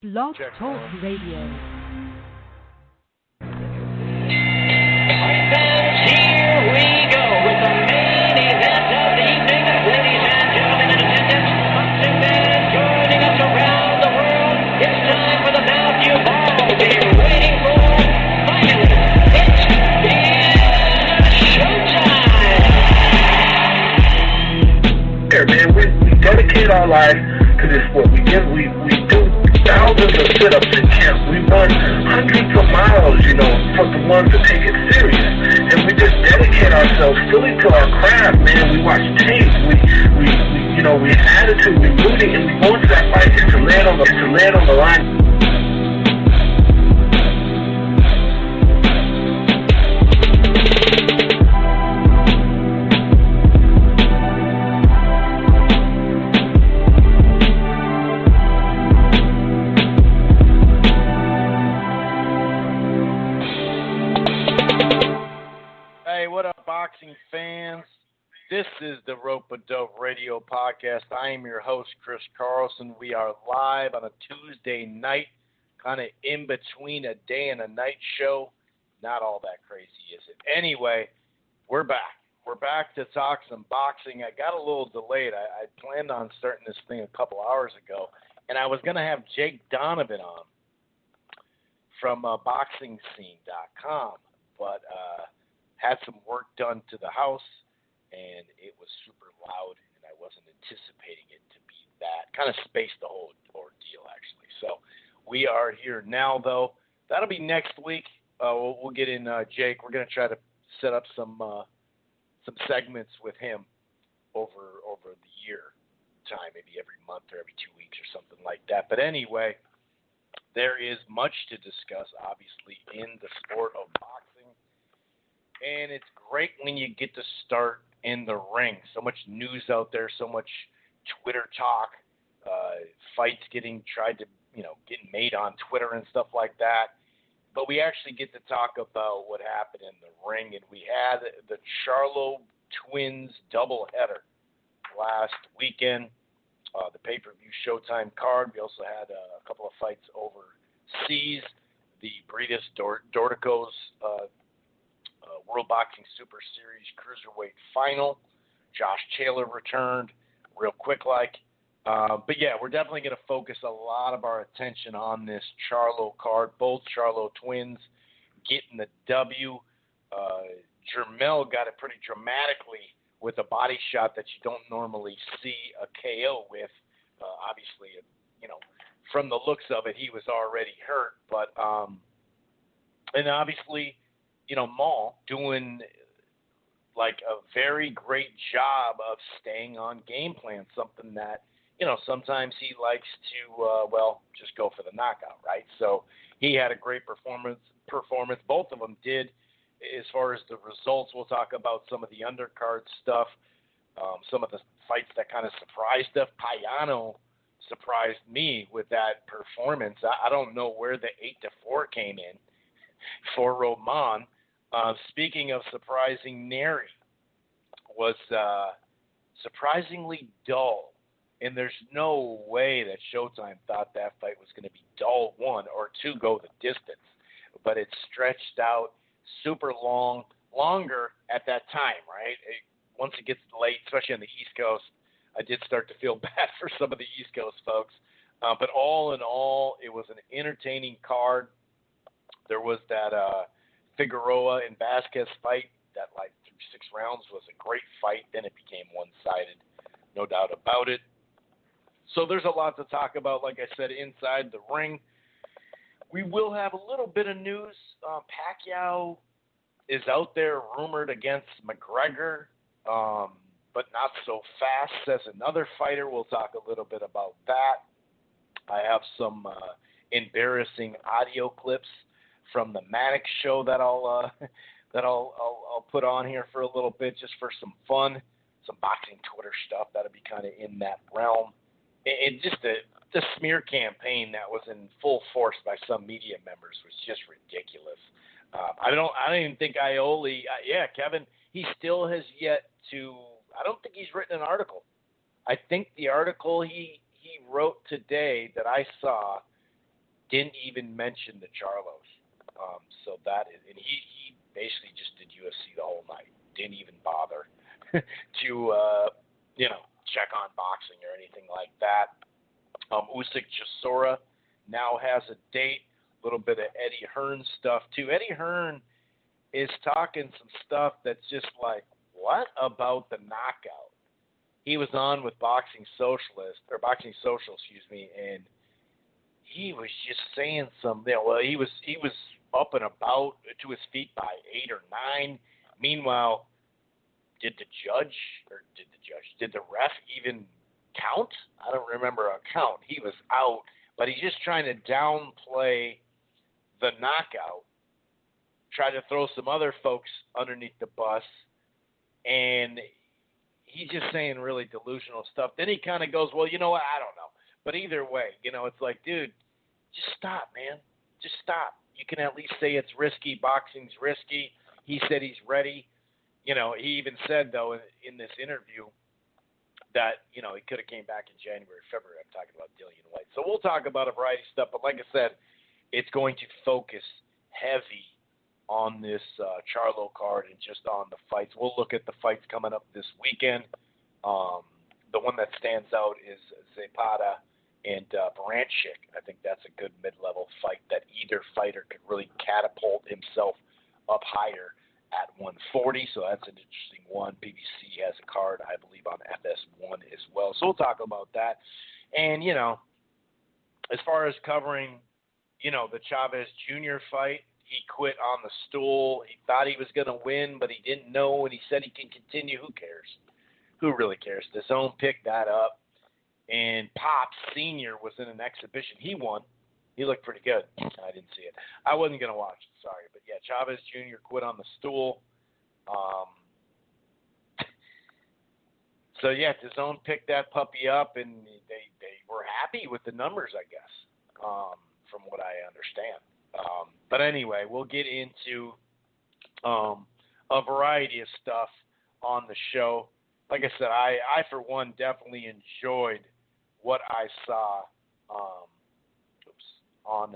Blog Check. Talk Radio. Here we go with the main event of the evening. Ladies and gentlemen in attendance, boxing fans joining us around the world. It's time for the bout you've all been waiting for. Finally, it is showtime. Here, man, we dedicate our life to this sport. We do thousands of sit-ups in camp. We run hundreds of miles, for the ones that take it serious. And we just dedicate ourselves fully to our craft, man. We watch tape. We have attitude. We rooting, and we go into that fight just to land on the line. Boxing fans, this is the Rope-A-Dope Radio Podcast. I am your host, Chris Carlson. We are live on a Tuesday night, kind of in between a day and a night show. Not all that crazy, is it? Anyway, we're back. We're back to talk some boxing. I got a little delayed. I planned on starting this thing a couple hours ago, and I was going to have Jake Donovan on from BoxingScene.com, but had some work done to the house, and it was super loud, and I wasn't anticipating it to be that. Kind of spaced the whole ordeal, actually. So we are here now, though. That'll be next week. We'll get in Jake. We're going to try to set up some segments with him over the year time, maybe every month or every 2 weeks or something like that. But anyway, there is much to discuss, obviously, in the sport of boxing. And it's great when you get to start in the ring. So much news out there, so much Twitter talk, fights getting getting made on Twitter and stuff like that. But we actually get to talk about what happened in the ring. And we had the Charlo Twins doubleheader last weekend, the pay-per-view Showtime card. We also had a couple of fights overseas, the Britas Dorticos World Boxing Super Series Cruiserweight Final. Josh Taylor returned real quick but yeah, we're definitely going to focus a lot of our attention on this Charlo card. Both Charlo twins getting the W. Jermell got it pretty dramatically with a body shot that you don't normally see a KO with. Obviously, from the looks of it, he was already hurt. But and obviously, Maul doing like a very great job of staying on game plan, something that, sometimes he likes to, just go for the knockout, right? So he had a great performance. Both of them did. As far as the results, we'll talk about some of the undercard stuff, some of the fights that kind of surprised us. Payano surprised me with that performance. I don't know where the 8-4 came in for Roman. Speaking of surprising, Neri was surprisingly dull, and there's no way that Showtime thought that fight was going to be dull, one, or two, go the distance. But it stretched out super longer at that time, right? Once it gets late, especially on the East Coast, I did start to feel bad for some of the East Coast folks. But all in all, it was an entertaining card. There was that Figueroa and Vasquez fight that through 6 rounds was a great fight. Then it became one-sided, no doubt about it. So there's a lot to talk about, like I said, inside the ring. We will have a little bit of news. Pacquiao is out there rumored against McGregor, but not so fast, says another fighter. We'll talk a little bit about that. I have some embarrassing audio clips from the Maddox show that I'll put on here for a little bit, just for some fun, some boxing Twitter stuff that'll be kind of in that realm. And just the smear campaign that was in full force by some media members was just ridiculous. I don't even think Aioli. Kevin, he still has yet to. I don't think he's written an article. I think the article he wrote today that I saw didn't even mention the Charlos. So that is, and he basically just did UFC the whole night. Didn't even bother to check on boxing or anything like that. Usyk Chisora now has a date. A little bit of Eddie Hearn stuff too. Eddie Hearn is talking some stuff that's just like, what about the knockout? He was on with Boxing Social, and he was just saying some. He was up and about to his feet by 8 or 9. Meanwhile, did the ref even count? I don't remember a count. He was out, but he's just trying to downplay the knockout, try to throw some other folks underneath the bus, and he's just saying really delusional stuff. Then he kind of goes, well, you know what? I don't know. But either way, it's like, dude, just stop, man. Just stop. You can at least say it's risky. Boxing's risky. He said he's ready. He even said, though, in this interview that, he could have came back in January, February. I'm talking about Dillian White. So we'll talk about a variety of stuff. But like I said, it's going to focus heavy on this Charlo card and just on the fights. We'll look at the fights coming up this weekend. The one that stands out is Zapata and Baranchik. I think that's a good mid-level fight that either fighter could really catapult himself up higher at 140. So that's an interesting one. PBC has a card, I believe, on FS1 as well. So we'll talk about that. And, as far as covering, the Chavez Jr. fight, he quit on the stool. He thought he was going to win, but he didn't know, and he said he can continue. Who cares? Who really cares? The Zone picked that up, and Pops Sr. was in an exhibition. He won. He looked pretty good. I didn't see it. I wasn't going to watch it, sorry. But, yeah, Chavez Jr. quit on the stool. So, yeah, the Zone picked that puppy up, and they were happy with the numbers, I guess, from what I understand. But anyway, we'll get into a variety of stuff on the show. Like I said, I for one definitely enjoyed what I saw on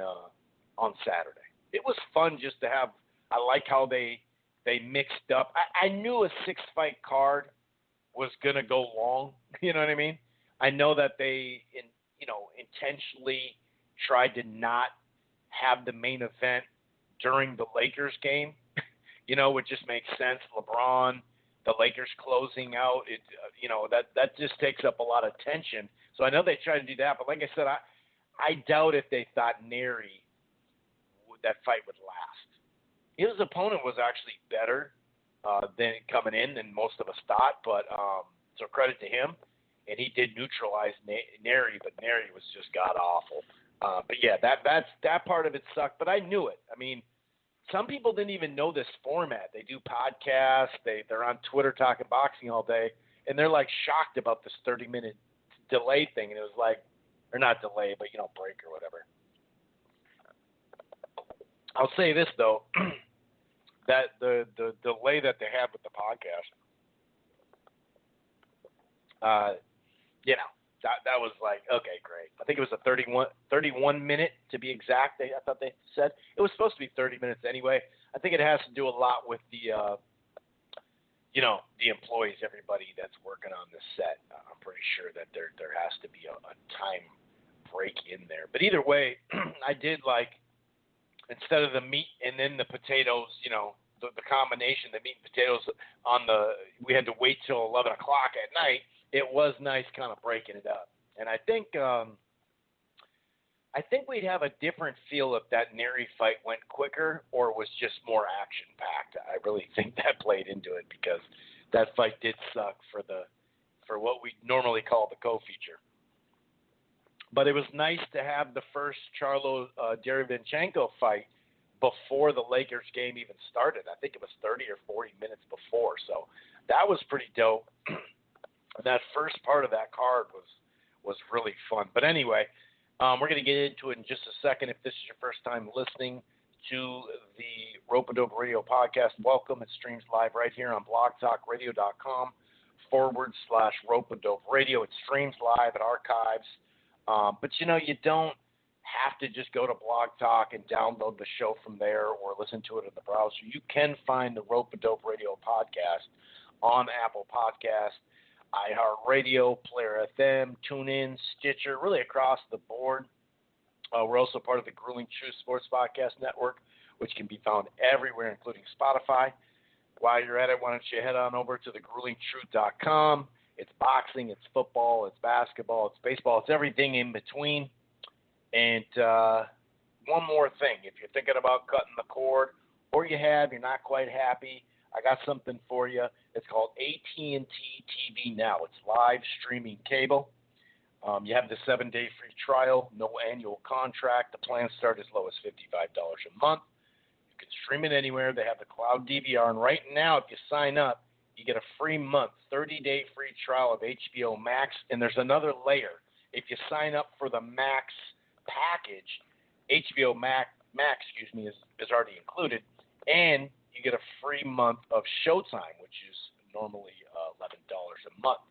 Saturday. It was fun just to have. I like how they mixed up. I knew a 6-fight card was gonna go long. You know what I mean? I know that they intentionally tried to not have the main event during the Lakers game, which just makes sense. LeBron, the Lakers closing out, that just takes up a lot of tension. So I know they tried to do that, but like I said, I doubt if they thought that fight would last. His opponent was actually better than coming in than most of us thought, but so credit to him. And he did neutralize Neri, but Neri was just god-awful. But yeah, that part of it sucked, but I knew it. I mean, some people didn't even know this format. They do podcasts, they're on Twitter talking boxing all day, and they're like shocked about this 30-minute delay thing. And it was like, or not delay, but break or whatever. I'll say this though, that the delay that they had with the podcast, that was like, okay, great. I think it was a 31 minute to be exact. I thought they said it was supposed to be 30 minutes anyway. I think it has to do a lot with the employees, everybody that's working on the set. I'm pretty sure that there has to be a time break in there. But either way, I did like, instead of the meat and then the potatoes, the combination, the meat and potatoes we had to wait till 11 o'clock at night. It was nice kind of breaking it up. And I think we'd have a different feel if that Neri fight went quicker or was just more action-packed. I really think that played into it because that fight did suck for what we normally call the co-feature. But it was nice to have the first Charlo Derevyanchenko fight before the Lakers game even started. I think it was 30 or 40 minutes before. So that was pretty dope. That first part of that card was really fun. But anyway, we're going to get into it in just a second. If this is your first time listening to the Rope and Dope Radio podcast, welcome. It streams live right here on blogtalkradio.com/Rope and Dope Radio. It streams live, it archives. But you don't have to just go to Blog Talk and download the show from there or listen to it in the browser. You can find the Rope a Dope Radio podcast on Apple Podcasts, iHeartRadio, Player FM, TuneIn, Stitcher, really across the board. We're also part of the Grueling Truth Sports Podcast Network, which can be found everywhere, including Spotify. While you're at it, why don't you head on over to thegruelingtruth.com. It's boxing, it's football, it's basketball, it's baseball, it's everything in between. And one more thing, if you're thinking about cutting the cord, or you're not quite happy, I got something for you. It's called AT&T TV Now. It's live streaming cable. You have the 7-day free trial, no annual contract. The plans start as low as $55 a month. You can stream it anywhere. They have the cloud DVR. And right now, if you sign up, you get a free month, 30-day free trial of HBO Max. And there's another layer. If you sign up for the Max package, HBO Max is already included. And you get a free month of Showtime, which is normally $11 a month.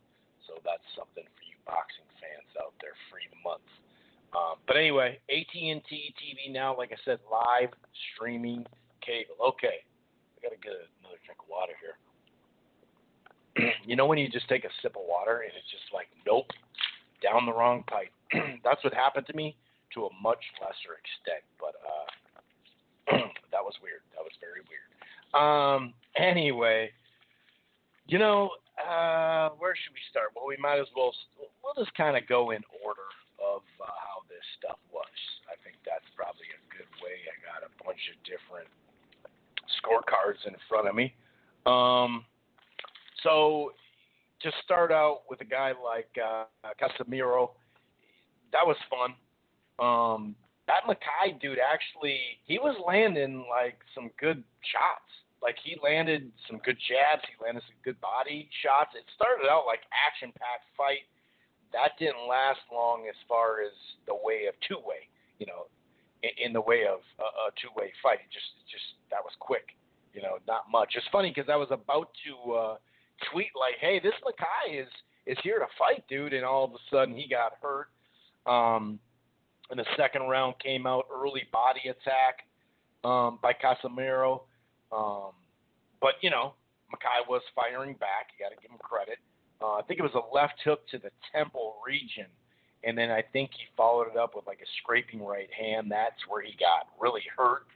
So that's something for you boxing fans out there, free month. But anyway, AT&T TV Now, like I said, live streaming cable. Okay, I got to get another drink of water here. You know when you just take a sip of water and it's just like, nope, down the wrong pipe. That's what happened to me to a much lesser extent. But that was weird. That was very weird. Anyway, where should we start? Well, we might as well, we'll just kind of go in order of how this stuff was. I think that's probably a good way. I got a bunch of different scorecards in front of me. So to start out with a guy like Casemiro, that was fun. That Mackay dude, actually, he was landing like some good shots. Like he landed some good jabs. He landed some good body shots. It started out like action-packed fight. That didn't last long as far as the way of two-way, in the way of a two-way fight. It just that was quick, not much. It's funny because I was about to tweet like, hey, this Mackay is here to fight, dude, and all of a sudden he got hurt. And the second round came out, early body attack by Casemiro. But, Mackay was firing back. You got to give him credit. I think it was a left hook to the temple region. And then I think he followed it up with like a scraping right hand. That's where he got really hurt.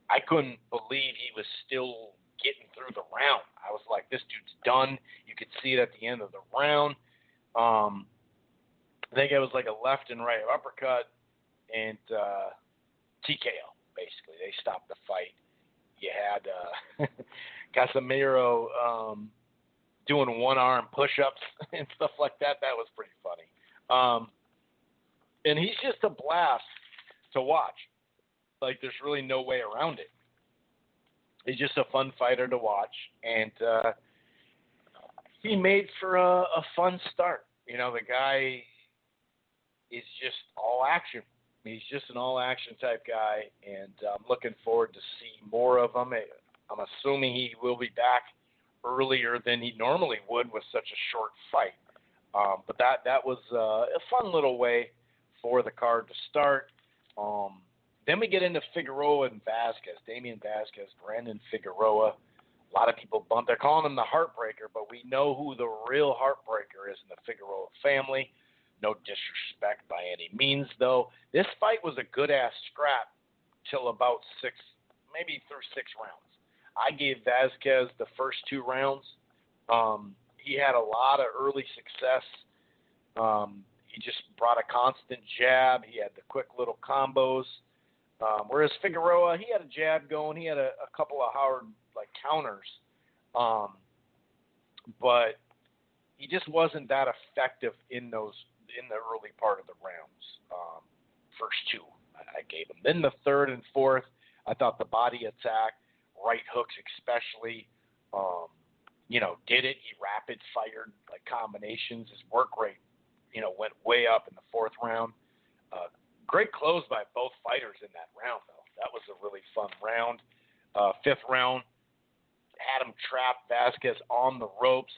I couldn't believe he was still getting through the round. I was like, this dude's done. You could see it at the end of the round. I think it was like a left and right uppercut and TKO, basically. They stopped the fight. You had Casemiro doing one-arm push-ups and stuff like that. That was pretty funny. And he's just a blast to watch. Like, there's really no way around it. He's just a fun fighter to watch. And he made for a fun start. The guy is just all action. He's just an all-action type guy, and I'm looking forward to see more of him. I'm assuming he will be back earlier than he normally would with such a short fight. But that was a fun little way for the card to start. Then we get into Figueroa and Vasquez, Damian Vasquez, Brandon Figueroa. A lot of people they're calling him the Heartbreaker, but we know who the real Heartbreaker is in the Figueroa family. No disrespect by any means, though. This fight was a good-ass scrap till about maybe through 6 rounds. I gave Vasquez the first 2 rounds. He had a lot of early success. He just brought a constant jab. He had the quick little combos. Whereas Figueroa, he had a jab going. He had a couple of hard counters. But he just wasn't that effective in the early part of the rounds. First 2 I gave him. Then the third and fourth, I thought the body attack, right hooks especially, did it. He rapid fired combinations. His work rate, went way up in the 4th round. Great close by both fighters in that round, though. That was a really fun round. 5th round, had him trapped, Vasquez on the ropes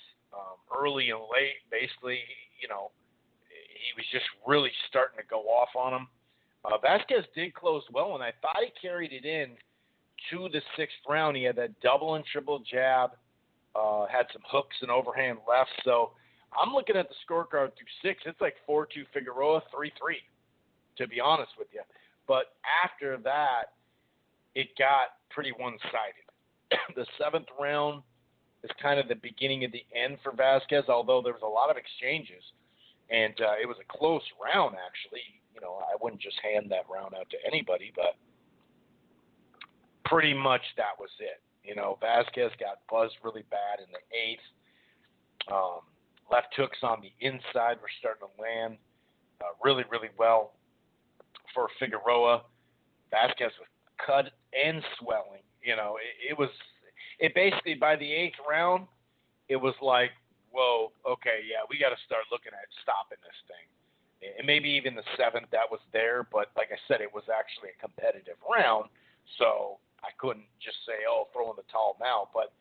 early and late. Basically, he was just really starting to go off on him. Vasquez did close well, and I thought he carried it in to the 6th round. He had that double and triple jab, had some hooks and overhand left. So I'm looking at the scorecard through 6. It's like 4-2 Figueroa, 3-3, to be honest with you. But after that, it got pretty one-sided. The 7th round is kind of the beginning of the end for Vasquez, although there was a lot of exchanges. And it was a close round, actually. You know, I wouldn't just hand that round out to anybody, but pretty much that was it. You know, Vasquez got buzzed really bad in the 8th. Left hooks on the inside were starting to land really, really well for Figueroa. Vasquez was cut and swelling. You know, it basically, by the 8th round, it was like, whoa, okay, yeah, we got to start looking at stopping this thing. And maybe even the 7th, that was there, but like I said, it was actually a competitive round, so I couldn't just say, oh, throw in the towel now. But,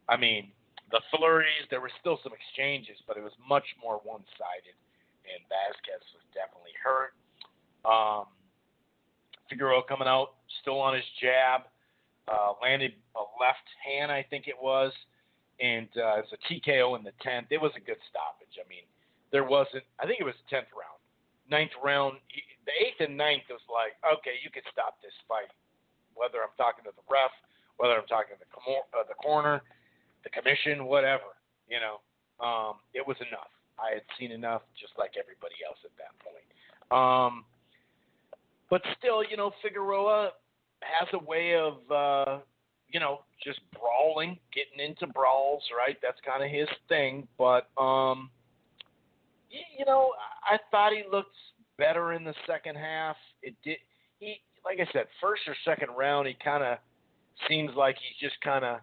I mean, the flurries, there were still some exchanges, but it was much more one-sided, and Vasquez was definitely hurt. Figueroa coming out, still on his jab, landed a left hand, I think it was, and it was a TKO in the 10th. It was a good stoppage. I mean, there wasn't – I think it was the 10th round. 9th round, the 8th and 9th was like, okay, you could stop this fight, whether I'm talking to the ref, whether I'm talking to the corner, the commission, whatever, you know. It was enough. I had seen enough, just like everybody else at that point. But still, you know, Figueroa has a way of, you know, just brawling, getting into brawls, right? That's kind of his thing. But, you know, I thought he looked better in the second half. He, like I said, first or second round, he kind of seems like he's just kind of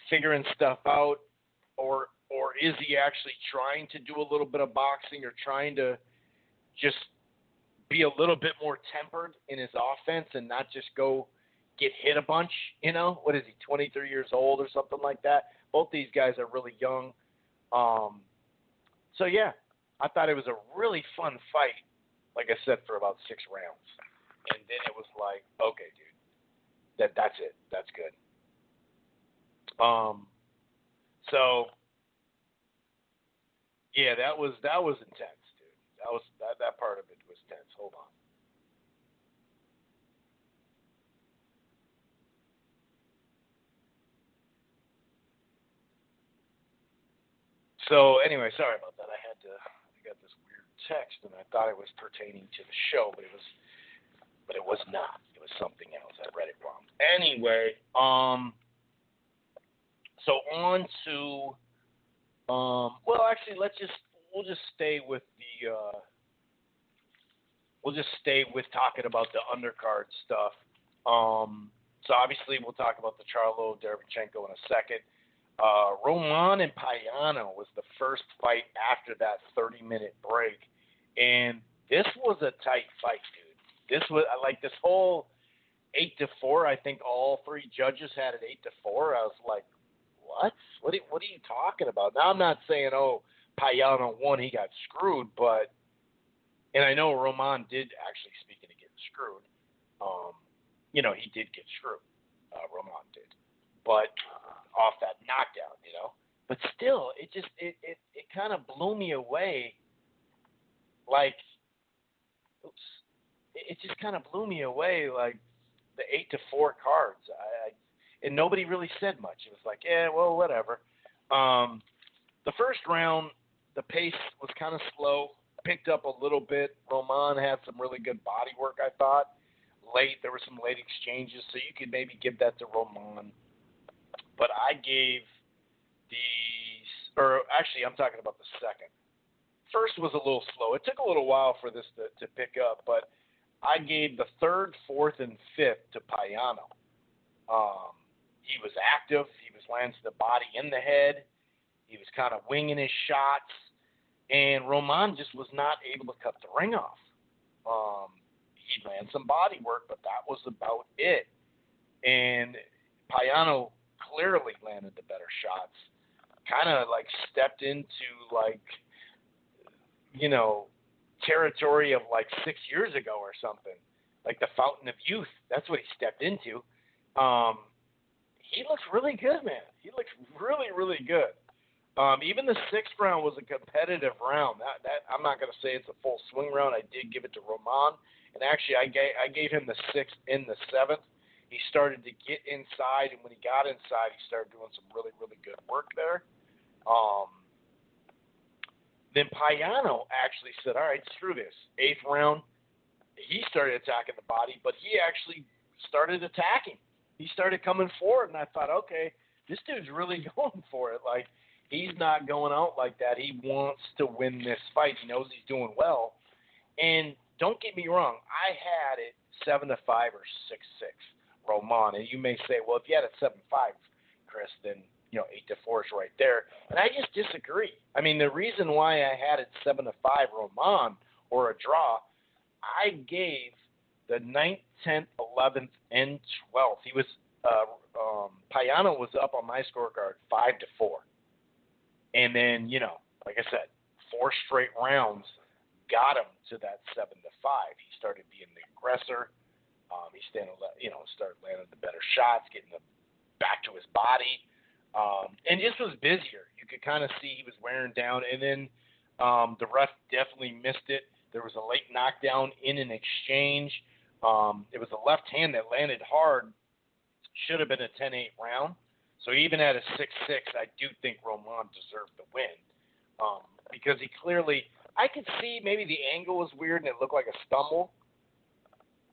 figuring stuff out, or is he actually trying to do a little bit of boxing or trying to just be a little bit more tempered in his offense and not just go get hit a bunch, you know? What is he, 23 years old or something like that? Both these guys are really young. So, yeah, I thought it was a really fun fight, like I said, for about 6 rounds. And then it was like, okay, dude, that's it. That's good. So, yeah, that was intense, dude. That part of it was tense. Hold on. So anyway, sorry about that. I got this weird text, and I thought it was pertaining to the show, but it was not. It was something else. I read it wrong. Anyway, so on to, well, actually, we'll just stay with talking about the undercard stuff. So obviously we'll talk about the Charlo Derevchenko in a second. Roman and Payano was the first fight after that 30-minute break, and this was a tight fight, dude. This was like this whole 8-4. I think all 3 judges had it 8-4. I was like, what? What are you talking about? Now I'm not saying, oh, Payano won, he got screwed, but, and I know Roman did actually, speaking of getting screwed, you know, he did get screwed. Roman did, but off that knockdown, you know. But still, it kind of blew me away. Like, it just kind of blew me away. Like the 8-4 cards. And nobody really said much. It was like, yeah, well, whatever. The first round, the pace was kind of slow. Picked up a little bit. Roman had some really good body work, I thought. There were some late exchanges, so you could maybe give that to Roman. But I gave actually, I'm talking about the second. First was a little slow. It took a little while for this to pick up, but I gave the 3rd, 4th, and 5th to Payano. He was active. He was landing the body in the head. He was kind of winging his shots. And Roman just was not able to cut the ring off. He'd land some body work, but that was about it. And Payano clearly landed the better shots. Kind of like stepped into like, you know, territory of like 6 years ago or something. like the fountain of youth. That's what he stepped into. He looks really good, man. He looks really, really good. Even the sixth round was a competitive round. That I'm not going to say it's a full swing round. I did give it to Roman, and actually I gave him the sixth in the seventh. He started to get inside, and when he got inside, he started doing some really, really good work there. Then Payano actually said, all right, screw this. Eighth round, he started attacking the body, but he actually started attacking. He started coming forward, and I thought, okay, this dude's really going for it. Like, he's not going out like that. He wants to win this fight. He knows he's doing well. And don't get me wrong, I had it 7-5 or 6-6, Roman. And you may say, well, if you had it 7-5, Chris, then 8-4 is right there. And I just disagree. I mean, the reason why I had it 7-5 Roman or a draw, I gave the 9th, 10th, 11th, and 12th. He was Payano was up on my scorecard 5-4. And then, like I said, 4 straight rounds got him to that 7-5. He started being the aggressor. He started landing the better shots, getting back to his body. And just was busier. You could kind of see he was wearing down. And then the ref definitely missed it. There was a late knockdown in an exchange. It was a left hand that landed hard. Should have been a 10-8 round. So even at a 6-6, I do think Roman deserved the win. Because he clearly, I could see maybe the angle was weird and it looked like a stumble.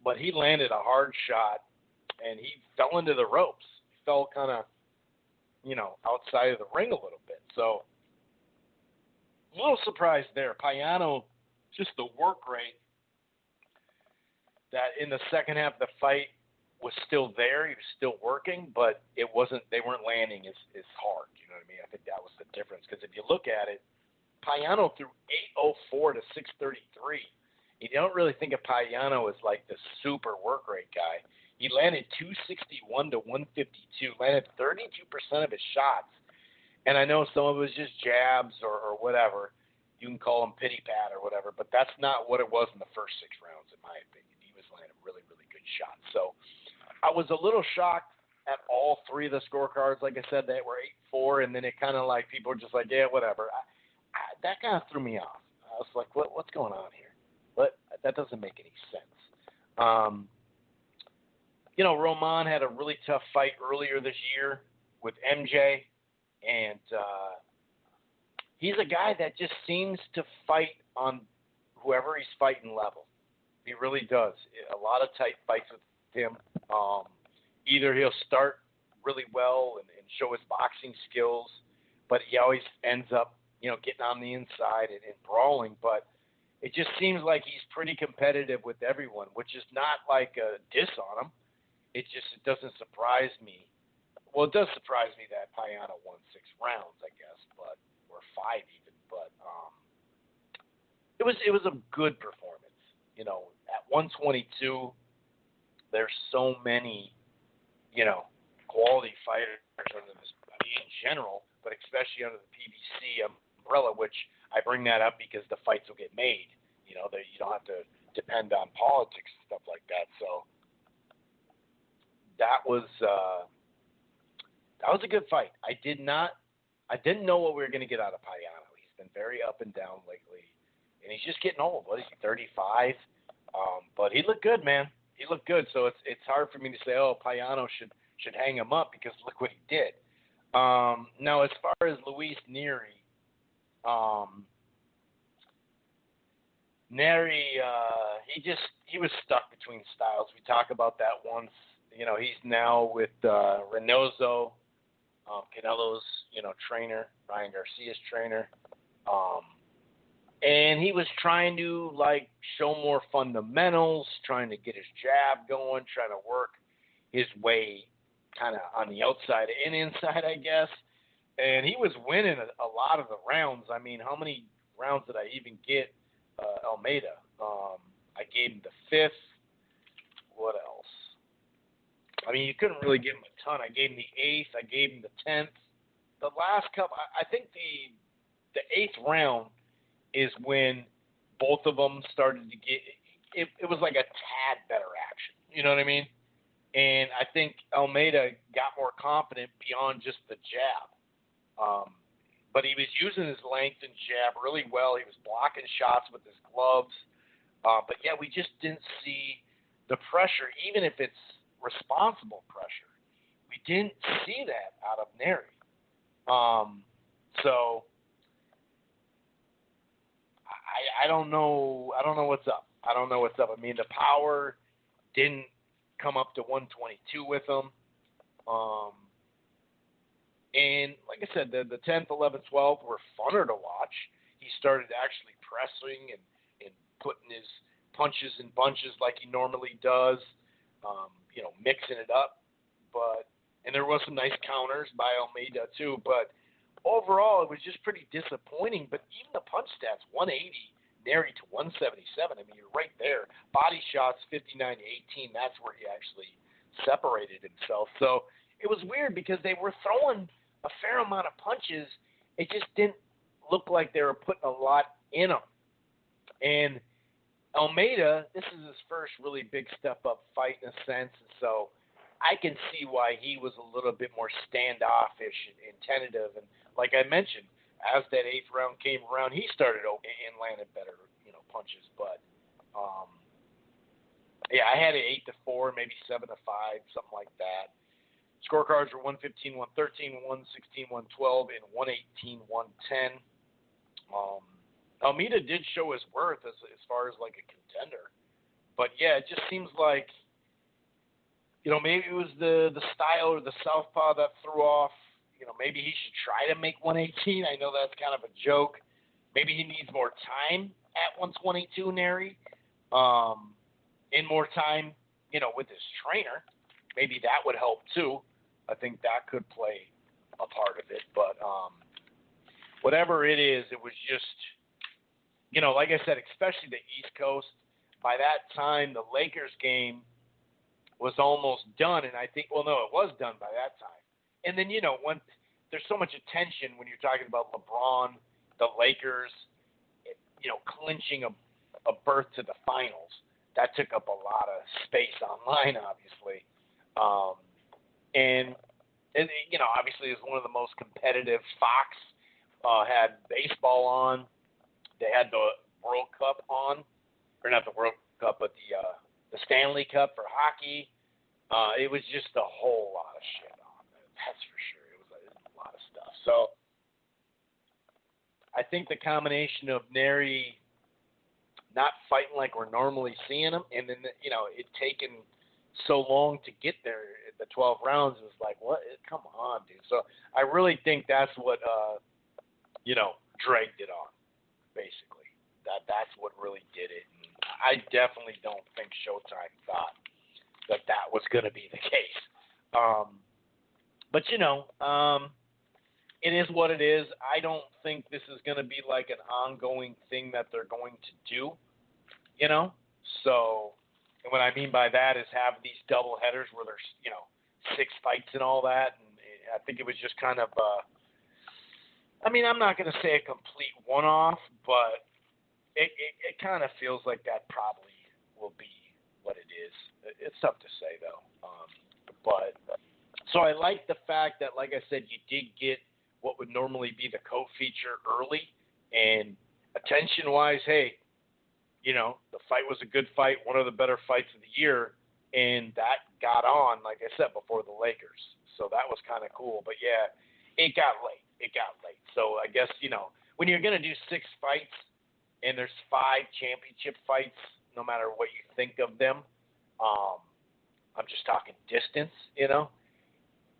But he landed a hard shot and he fell into the ropes. He fell kind of, outside of the ring a little bit. So, a little surprised there. Payano, just the work rate that in the second half of the fight was still there. He was still working, but they weren't landing as hard. You know what I mean? I think that was the difference. Because if you look at it, Payano threw 804 to 633. You don't really think of Payano as like the super work rate guy. He landed 261 to 152, landed 32% of his shots. And I know some of it was just jabs or whatever. You can call them pity pat or whatever, but that's not what it was in the first 6 rounds, in my opinion. He was landing really, really good shots. So I was a little shocked at all 3 of the scorecards. Like I said, they were 8-4, and then it kind of like people were just like, yeah, whatever. That kind of threw me off. I was like, what's going on here? But that doesn't make any sense. Roman had a really tough fight earlier this year with MJ, and he's a guy that just seems to fight on whoever he's fighting level. He really does. A lot of tight fights with him. Either he'll start really well and show his boxing skills, but he always ends up, getting on the inside and brawling. But it just seems like he's pretty competitive with everyone, which is not like a diss on him. It doesn't surprise me. Well, it does surprise me that Payano won 6 rounds, I guess, or 5 even. But it was a good performance. At 122, there's so many, quality fighters under this in general, but especially under the PBC umbrella, which I bring that up because the fights will get made. That you don't have to depend on politics and stuff like that. So that was a good fight. I didn't know what we were going to get out of Payano. He's been very up and down lately, and he's just getting old. What is he, 35? But he looked good, man. He looked good. So it's hard for me to say, oh, Payano should hang him up because look what he did. Now, as far as Luis Nery, he was stuck between styles. We talk about that once. He's now with Reynoso, Canelo's, trainer, Ryan Garcia's trainer. And he was trying to, show more fundamentals, trying to get his jab going, trying to work his way kind of on the outside and inside, I guess. And he was winning a lot of the rounds. I mean, how many rounds did I even get Almeida? I gave him the 5th. What else? I mean, you couldn't really give him a ton. I gave him the 8th. I gave him the 10th. The last couple, I think the 8th round is when both of them started to get. it was like a tad better action. You know what I mean? And I think Almeida got more confident beyond just the jab. But he was using his length and jab really well. He was blocking shots with his gloves. But, yeah, we just didn't see the pressure, even if it's responsible pressure. We didn't see that out of Neri. So I don't know. I don't know what's up. I don't know what's up. I mean, the power didn't come up to 122 with him. And like I said, the 10th, 11th, 12th were funner to watch. He started actually pressing and putting his punches in bunches like he normally does, mixing it up. And there was some nice counters by Almeida too. But overall, it was just pretty disappointing. But even the punch stats, 180, Neri to 177. I mean, you're right there. Body shots, 59 to 18. That's where he actually separated himself. So it was weird because they were throwing a fair amount of punches. It just didn't look like they were putting a lot in them. And Almeida, this is his first really big step-up fight in a sense. And so I can see why he was a little bit more standoffish and tentative. And like I mentioned, as that 8th round came around, he started and landed better, punches. But, I had it 8-4, maybe 7-5, something like that. Scorecards were 115, 113, 116, 112, and 118, 110. Almeida did show his worth as far as like a contender. But, yeah, it just seems like, maybe it was the style or the southpaw that threw off. Maybe he should try to make 118. I know that's kind of a joke. Maybe he needs more time at 122, Neri. And more time, with his trainer. Maybe that would help too. I think that could play a part of it. But whatever it is, it was just, like I said, especially the East Coast, by that time, the Lakers game was almost done. And I think, it was done by that time. And then, when there's so much attention when you're talking about LeBron, the Lakers, clinching a berth to the finals. That took up a lot of space online, obviously. And obviously it was one of the most competitive. Fox had baseball on. They had the World Cup on. Or not the World Cup, but the Stanley Cup for hockey. It was just a whole lot of shit on. That's for sure. It was a lot of stuff. So I think the combination of Neri not fighting like we're normally seeing him, and then it taken so long to get there. The 12 rounds was like, what? Come on, dude. So I really think that's what dragged it on. Basically, that's what really did it. And I definitely don't think Showtime thought that was going to be the case. But it is what it is. I don't think this is going to be like an ongoing thing that they're going to do, So, and what I mean by that is have these double headers where there's, 6 fights and all that. And I think it was just kind of, I'm not going to say a complete one-off, but it kind of feels like that probably will be what it is. It's tough to say, though. So I like the fact that, like I said, you did get what would normally be the co-feature early, and attention-wise, hey, the fight was a good fight, one of the better fights of the year, and that got on, like I said, before the Lakers. So that was kind of cool. But, yeah, it got late. So I guess, when you're going to do 6 fights and there's 5 championship fights, no matter what you think of them, I'm just talking distance,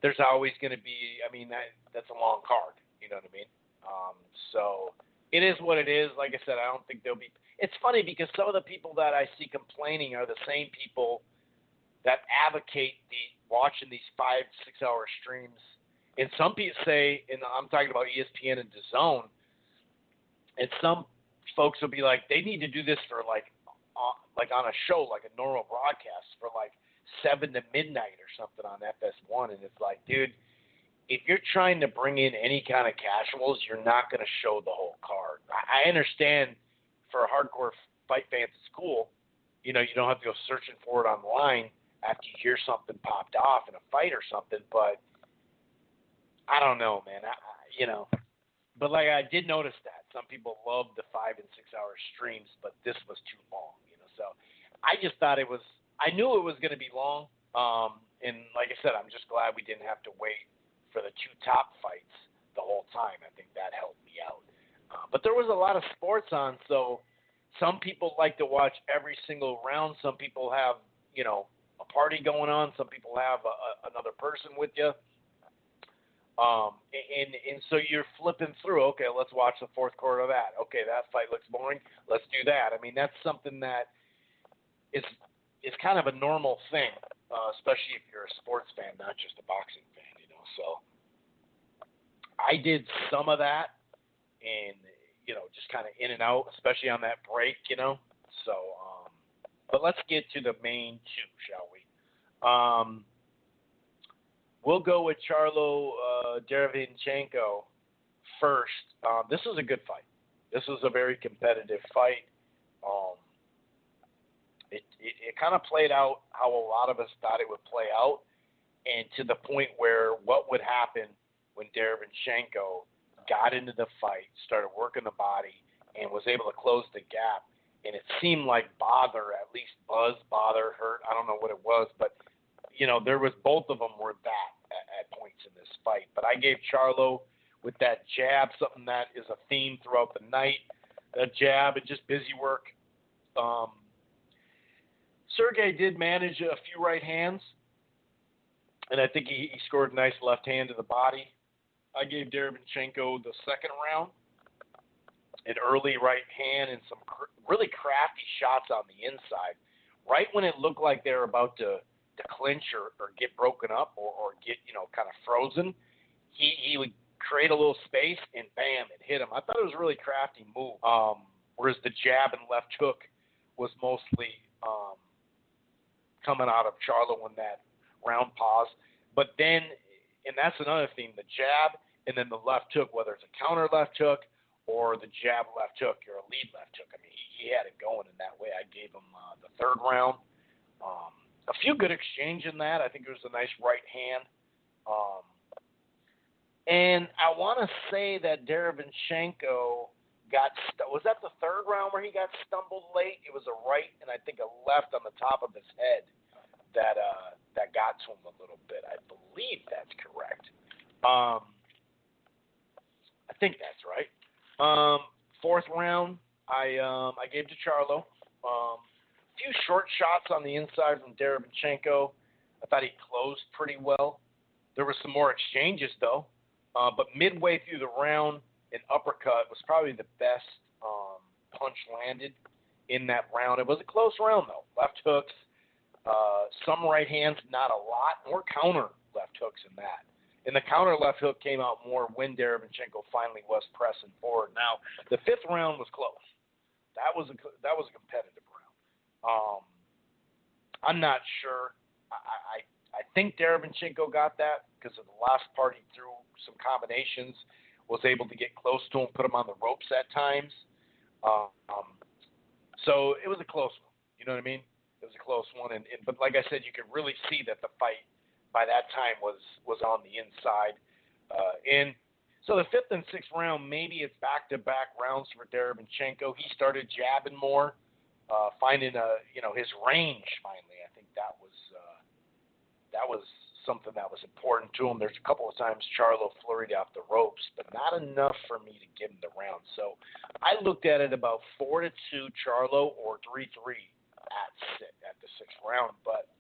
there's always going to be, that's a long card, you know what I mean? So it is what it is. Like I said, I don't think there'll be – it's funny because some of the people that I see complaining are the same people that advocate watching these 5-6 hour streams. And some people say, and I'm talking about ESPN and DAZN, and some folks will be like, they need to do this for like on a show, like a normal broadcast for like 7 to midnight or something on FS1. And it's like, dude, if you're trying to bring in any kind of casuals, you're not going to show the whole card. I understand for hardcore fight fans, it's cool, you don't have to go searching for it online after you hear something popped off in a fight or something. But I don't know, man. But like I did notice that some people love the 5 and 6 hour streams, but this was too long. So I just thought it was. I knew it was going to be long. And like I said, I'm just glad we didn't have to wait for the 2 top fights the whole time. I think that helped me out. But there was a lot of sports on, so some people like to watch every single round. Some people have, a party going on. Some people have another person with you. And so you're flipping through. Okay, let's watch the fourth quarter of that. Okay, that fight looks boring. Let's do that. I mean, that's something that is kind of a normal thing, especially if you're a sports fan, not just a boxing fan. So I did some of that, and just kind of in and out, especially on that break. So, but let's get to the main 2, shall we? We'll go with Charlo Derevyanchenko first. This was a good fight. This was a very competitive fight. It kind of played out how a lot of us thought it would play out, and to the point where what would happen when Derevyanchenko got into the fight, started working the body, and was able to close the gap. And it seemed like at least bother, hurt. I don't know what it was, but there was both of them were that at points in this fight. But I gave Charlo with that jab, something that is a theme throughout the night. That jab and just busy work. Sergey did manage a few right hands, and I think he scored a nice left hand to the body. I gave Derevyanchenko the second round, an early right hand and some really crafty shots on the inside. Right when it looked like they were about to clinch or get broken up or get, kind of frozen, he would create a little space and bam, it hit him. I thought it was a really crafty move. Whereas the jab and left hook was mostly coming out of Charlo in that round pause. But then, and that's another theme, the jab and then the left hook, whether it's a counter left hook or the jab left hook or a lead left hook. I mean, he had it going in that way. I gave him the third round. A few good exchange in that. I think it was a nice right hand. And I want to say that Derevyanchenko was that the third round where he got stumbled late? It was a right and I think a left on the top of his head that got to him a little bit. I believe that's correct. I think that's right. Fourth round, I gave to Charlo. Few short shots on the inside from Derevyanchenko. I thought he closed pretty well. There were some more exchanges though, but midway through the round, an uppercut was probably the best punch landed in that round. It was a close round though. Left hooks, some right hands, not a lot, more counter left hooks in that. And the counter left hook came out more when Derevyanchenko finally was pressing forward. Now, the fifth round was close. That was a competitive round. I'm not sure. I think Derevyanchenko got that because of the last part he threw some combinations, was able to get close to him, put him on the ropes at times. So it was a close one. You know what I mean? It was a close one. But like I said, you could really see that the fight by that time was on the inside. And so the fifth and sixth round, maybe it's back-to-back rounds for Derevyanchenko. He started jabbing more, finding his range finally. I think that was something that was important to him. There's a couple of times Charlo flurried off the ropes, but not enough for me to give him the round. So I looked at it about 4-2 Charlo or 3-3 at the sixth round. But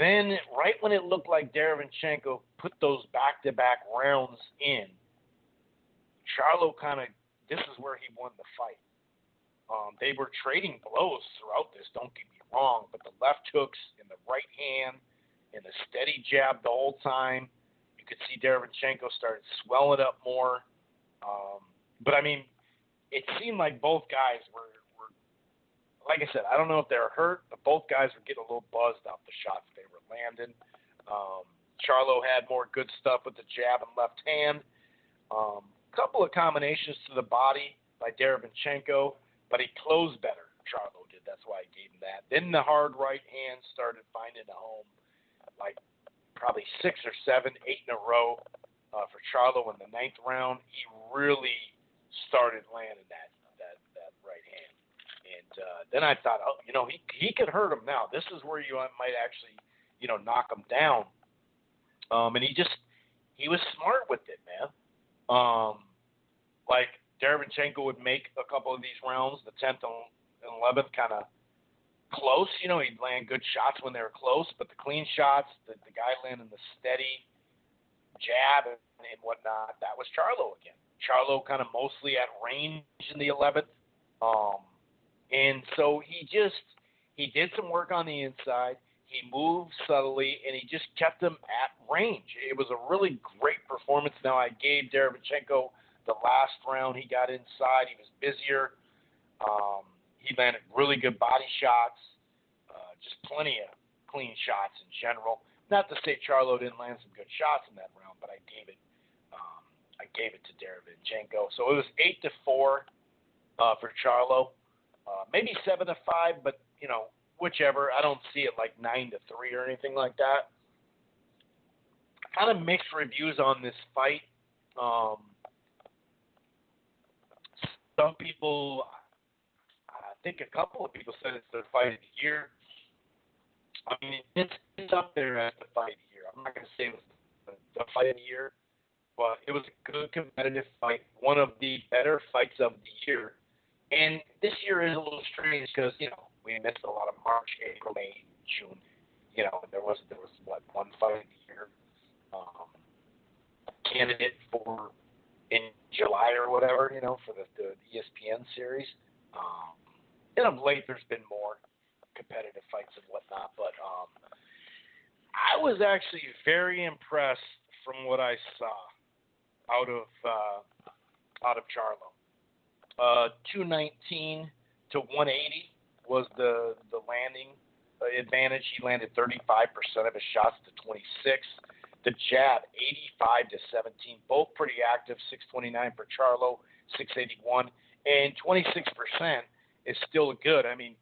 then right when it looked like Derevyanchenko put those back-to-back rounds in, Charlo this is where he won the fight. They were trading blows throughout this, don't get me wrong, but the left hooks and the right hand and the steady jab the whole time, you could see Derevyanchenko started swelling up more. But, I mean, it seemed like both guys were, like I said, I don't know if they were hurt, but both guys were getting a little buzzed off the shots they were landing. Charlo had more good stuff with the jab and left hand. Couple of combinations to the body by Derevyanchenko, but he closed better, Charlo did. it. That's why I gave him that. Then the hard right hand started finding a home, like probably 6 or 7, 8 in a row for Charlo in the 9th round. He really started landing that right hand. And then I thought, oh, he could hurt him now. This is where you might actually, knock him down. And he was smart with it, man. Like Derevchenko would make a couple of these rounds, the 10th and 11th, kind of close. He'd land good shots when they were close, but the clean shots, the guy landing the steady jab and whatnot, that was Charlo again. Charlo kind of mostly at range in the 11th. And so he did some work on the inside. He moved subtly, and he just kept him at range. It was a really great performance. Now, I gave Derevchenko the last round. He got inside. He was busier. He landed really good body shots, just plenty of clean shots in general. Not to say Charlo didn't land some good shots in that round, but I gave it to Derevchenko. So it was 8-4 for Charlo. Maybe 7-5, but whichever. I don't see it like 9-3 or anything like that. Kind of mixed reviews on this fight. Some people, I think a couple of people said it's their fight of the year. I mean, it's up there as the fight of the year. I'm not going to say it was the fight of the year, but it was a good competitive fight, one of the better fights of the year. And this year is a little strange because, we missed a lot of March, April, May, June. There was one fight of the year. Candidate for in July or whatever, for the ESPN series. And of late, there's been more competitive fights and whatnot. But I was actually very impressed from what I saw out of Charlo. 219 to 180 was the landing advantage. He landed 35% of his shots to 26. The jab, 85 to 17, both pretty active. 629 for Charlo, 681, and 26% is still good. I mean,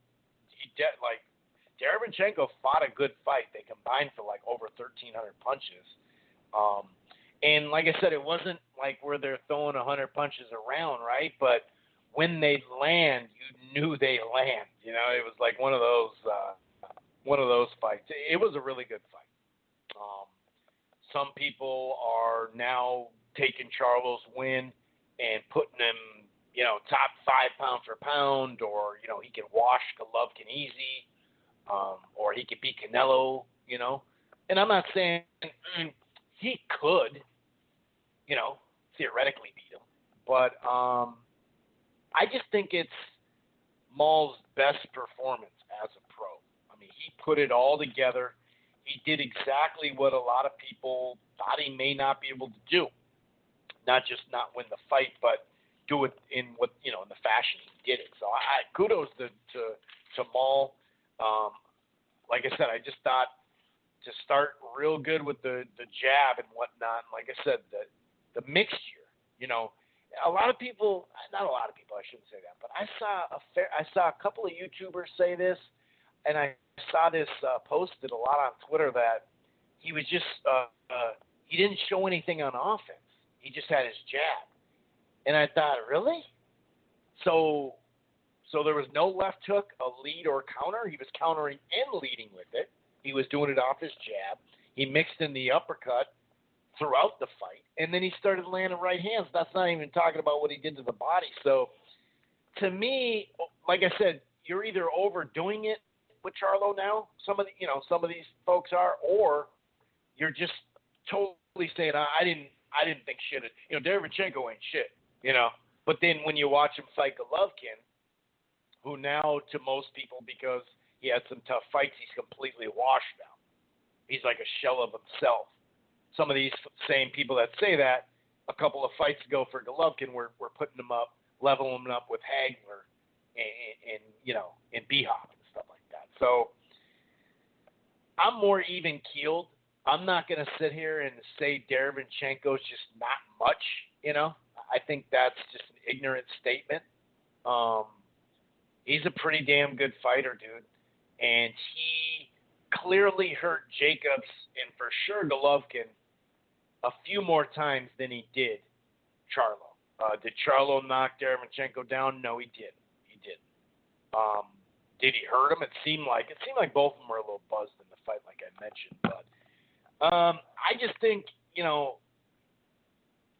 Derevchenko fought a good fight. They combined for like over 1,300 punches. And like I said, it wasn't like where they're throwing 100 punches around, right? But when they land, you knew they land. It was like one of those fights. It was a really good fight. Some people are now taking Charlo's win and putting him, top 5 pound for pound, or he can wash Golovkin easy, or he could beat Canelo. And I'm not saying he could, theoretically beat him, but I just think it's Maul's best performance as a pro. I mean, he put it all together. He did exactly what a lot of people thought he may not be able to do. Not just not win the fight, but do it in in the fashion he did it. So I kudos to Maul. Like I said, I just thought to start real good with the jab and whatnot. Like I said, the mixture, a lot of people, not a lot of people, I shouldn't say that, but I saw a couple of YouTubers say this, and I saw this posted a lot on Twitter that he was just he didn't show anything on offense. He just had his jab, and I thought, really? So there was no left hook, a lead, or counter. He was countering and leading with it. He was doing it off his jab. He mixed in the uppercut throughout the fight, and then he started landing right hands. That's not even talking about what he did to the body. So, to me, like I said, you're either overdoing it with Charlo now. Some of these folks are, or you're just totally saying, I didn't think shit. Derevchenko ain't shit. But then when you watch him fight Golovkin, who now to most people, because he had some tough fights, he's completely washed now. He's like a shell of himself. Some of these same people that say that a couple of fights ago for Golovkin were putting him up, leveling him up with Hagler and B-Hop and stuff like that. So I'm more even keeled. I'm not going to sit here and say Derevchenko's just not much. I think that's just an ignorant statement. He's a pretty damn good fighter, dude. And he clearly hurt Jacobs and for sure Golovkin a few more times than he did Charlo. Did Charlo knock Derevyanchenko down? No, he didn't. He didn't. Did he hurt him? It seemed like both of them were a little buzzed in the fight, like I mentioned. But I just think,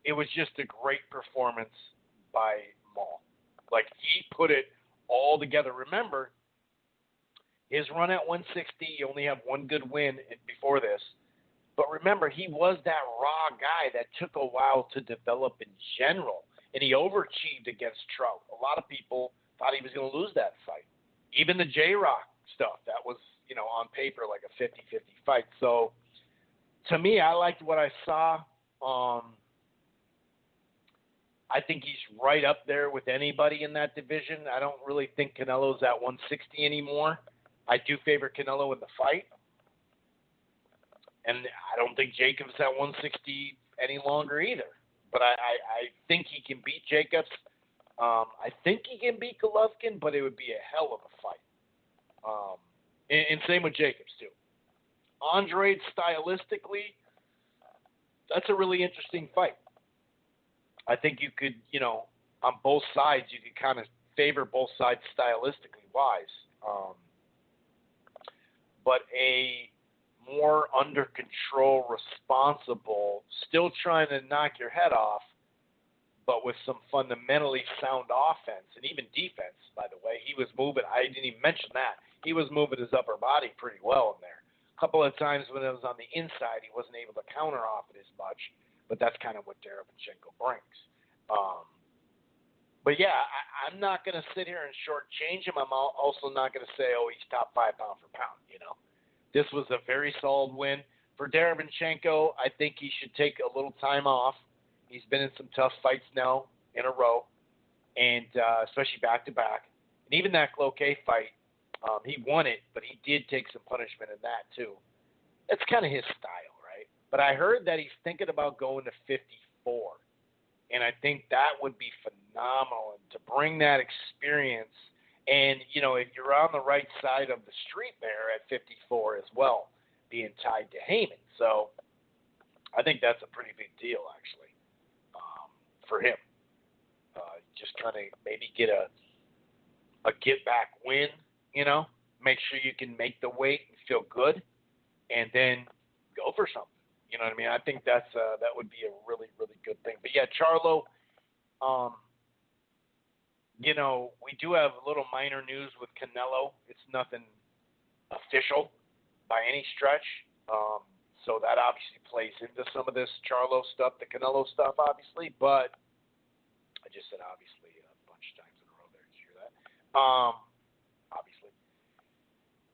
it was just a great performance by Maul. Like, he put it all together. Remember, his run at 160, he only had one good win before this. But remember, he was that raw guy that took a while to develop in general. And he overachieved against Trout. A lot of people thought he was going to lose that fight. Even the J-Rock stuff, that was, on paper like a 50-50 fight. So, to me, I liked what I saw. I think he's right up there with anybody in that division. I don't really think Canelo's at 160 anymore. I do favor Canelo in the fight. And I don't think Jacobs at 160 any longer either. But I think he can beat Jacobs. I think he can beat Golovkin, but it would be a hell of a fight. And same with Jacobs, too. Andrade, stylistically, that's a really interesting fight. I think you could, on both sides, you could kind of favor both sides stylistically wise. But a more under control, responsible, still trying to knock your head off, but with some fundamentally sound offense and even defense, by the way. He was moving. I didn't even mention that. He was moving his upper body pretty well in there. A couple of times when it was on the inside, he wasn't able to counter off it as much, but that's kind of what Derevyanchenko brings. But yeah, I'm not going to sit here and shortchange him. I'm also not going to say, he's top 5 pound for pound, This was a very solid win. For Derevyanchenko, I think he should take a little time off. He's been in some tough fights now in a row, and especially back-to-back. And even that Cloquet fight, he won it, but he did take some punishment in that too. That's kind of his style, right? But I heard that he's thinking about going to 54, and I think that would be phenomenal. And to bring that experience, and, if you're on the right side of the street there at 54 as well, being tied to Heyman. So I think that's a pretty big deal, actually, for him. Just kind of maybe get a get-back win, make sure you can make the weight and feel good, and then go for something. You know what I mean? I think that would be a really, really good thing. But, yeah, Charlo, we do have a little minor news with Canelo. It's nothing official by any stretch. So that obviously plays into some of this Charlo stuff, the Canelo stuff, obviously. But I just said obviously a bunch of times in a row there. Did you hear that? Obviously.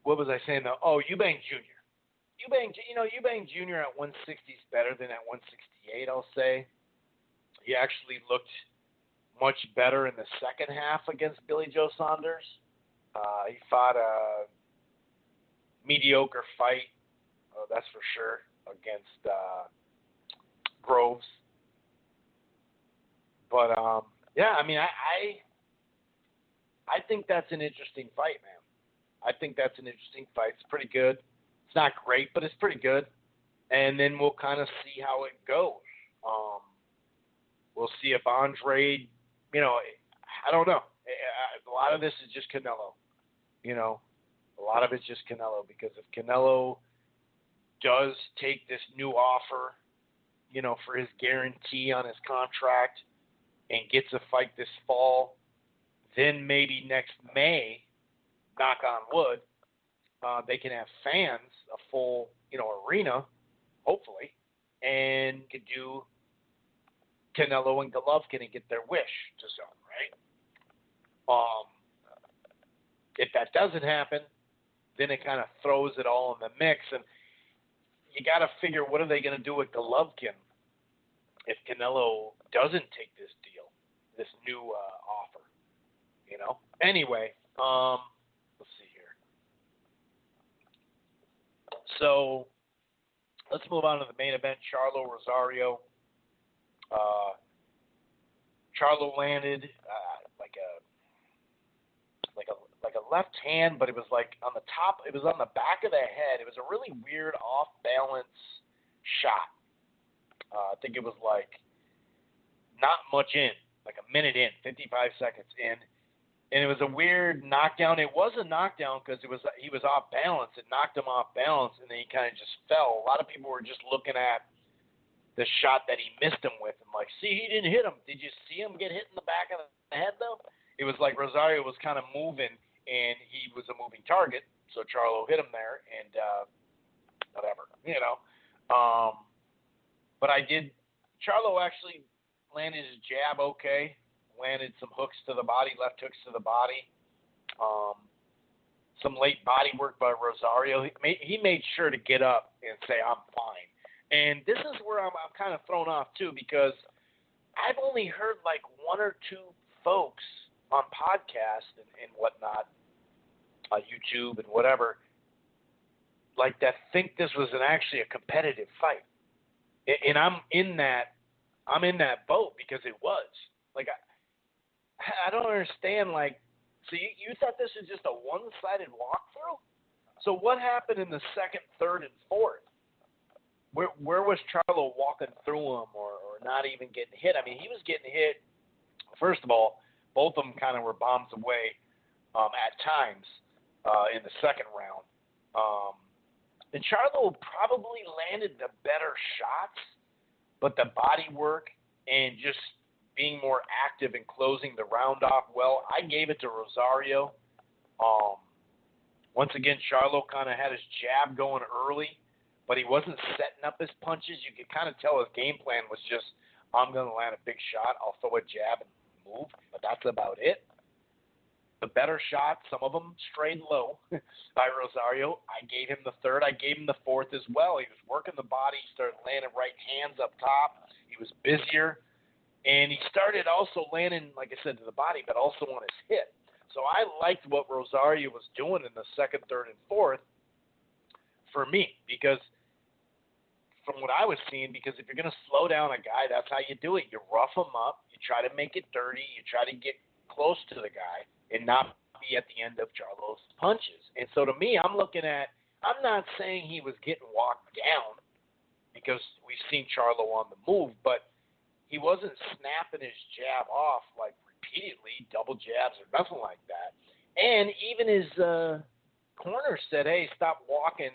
What was I saying, though? Oh, Eubank Jr. Eubank Jr. at 160 is better than at 168, I'll say. He actually looked much better in the second half against Billy Joe Saunders. He fought a mediocre fight, that's for sure, against Groves. But, yeah, I mean, I think that's an interesting fight, man. I think that's an interesting fight. It's pretty good. It's not great, but it's pretty good. And then we'll kind of see how it goes. We'll see if Andrade, I don't know. A lot of this is just Canelo. A lot of it's just Canelo, because if Canelo does take this new offer, for his guarantee on his contract and gets a fight this fall, then maybe next May, knock on wood, they can have fans, a full, arena, hopefully, and could do Canelo and Golovkin and get their wish to zone, right? If that doesn't happen, then it kind of throws it all in the mix, and you got to figure, what are they going to do with Golovkin if Canelo doesn't take this deal, this new offer? Anyway, let's see here. So let's move on to the main event, Charlo Rosario. Charlo landed like like a left hand, but it was like on the top. It was on the back of the head. It was a really weird off balance shot. I think it was like not much in, like a minute in, 55 seconds in. And it was a weird knockdown. It was a knockdown because he was off balance. It knocked him off balance, and then he kind of just fell. A lot of people were just looking at the shot that he missed him with and like, see, he didn't hit him. Did you see him get hit in the back of the head, though? It was like Rosario was kind of moving, and he was a moving target, so Charlo hit him there, and whatever, you know. But Charlo actually landed his jab okay. Landed some hooks to the body, left hooks to the body. Some late body work by Rosario. He made sure to get up and say, I'm fine. And this is where I'm kind of thrown off, too, because I've only heard like one or two folks on podcasts and whatnot, YouTube and whatever, like that think this was actually a competitive fight. And I'm in that boat because it was. Like, I don't understand, like, so you thought this was just a one-sided walkthrough? So what happened in the second, third, and fourth? Where was Charlo walking through them or not even getting hit? I mean, he was getting hit. First of all, both of them kind of were bombs away at times in the second round. And Charlo probably landed the better shots, but the body work and just being more active and closing the round off well, I gave it to Rosario. Once again, Charlo kind of had his jab going early, but he wasn't setting up his punches. You could kind of tell his game plan was just, I'm going to land a big shot, I'll throw a jab and move, but that's about it. The better shots, some of them strayed low by Rosario. I gave him the third. I gave him the fourth as well. He was working the body. He started landing right hands up top. He was busier. And he started also landing, like I said, to the body, but also on his hip. So I liked what Rosario was doing in the second, third, and fourth for me, because from what I was seeing, because if you're going to slow down a guy, that's how you do it. You rough him up. You try to make it dirty. You try to get close to the guy and not be at the end of Charlo's punches. And so to me, I'm not saying he was getting walked down because we've seen Charlo on the move, but he wasn't snapping his jab off like repeatedly, double jabs or nothing like that. And even his corner said, hey, stop walking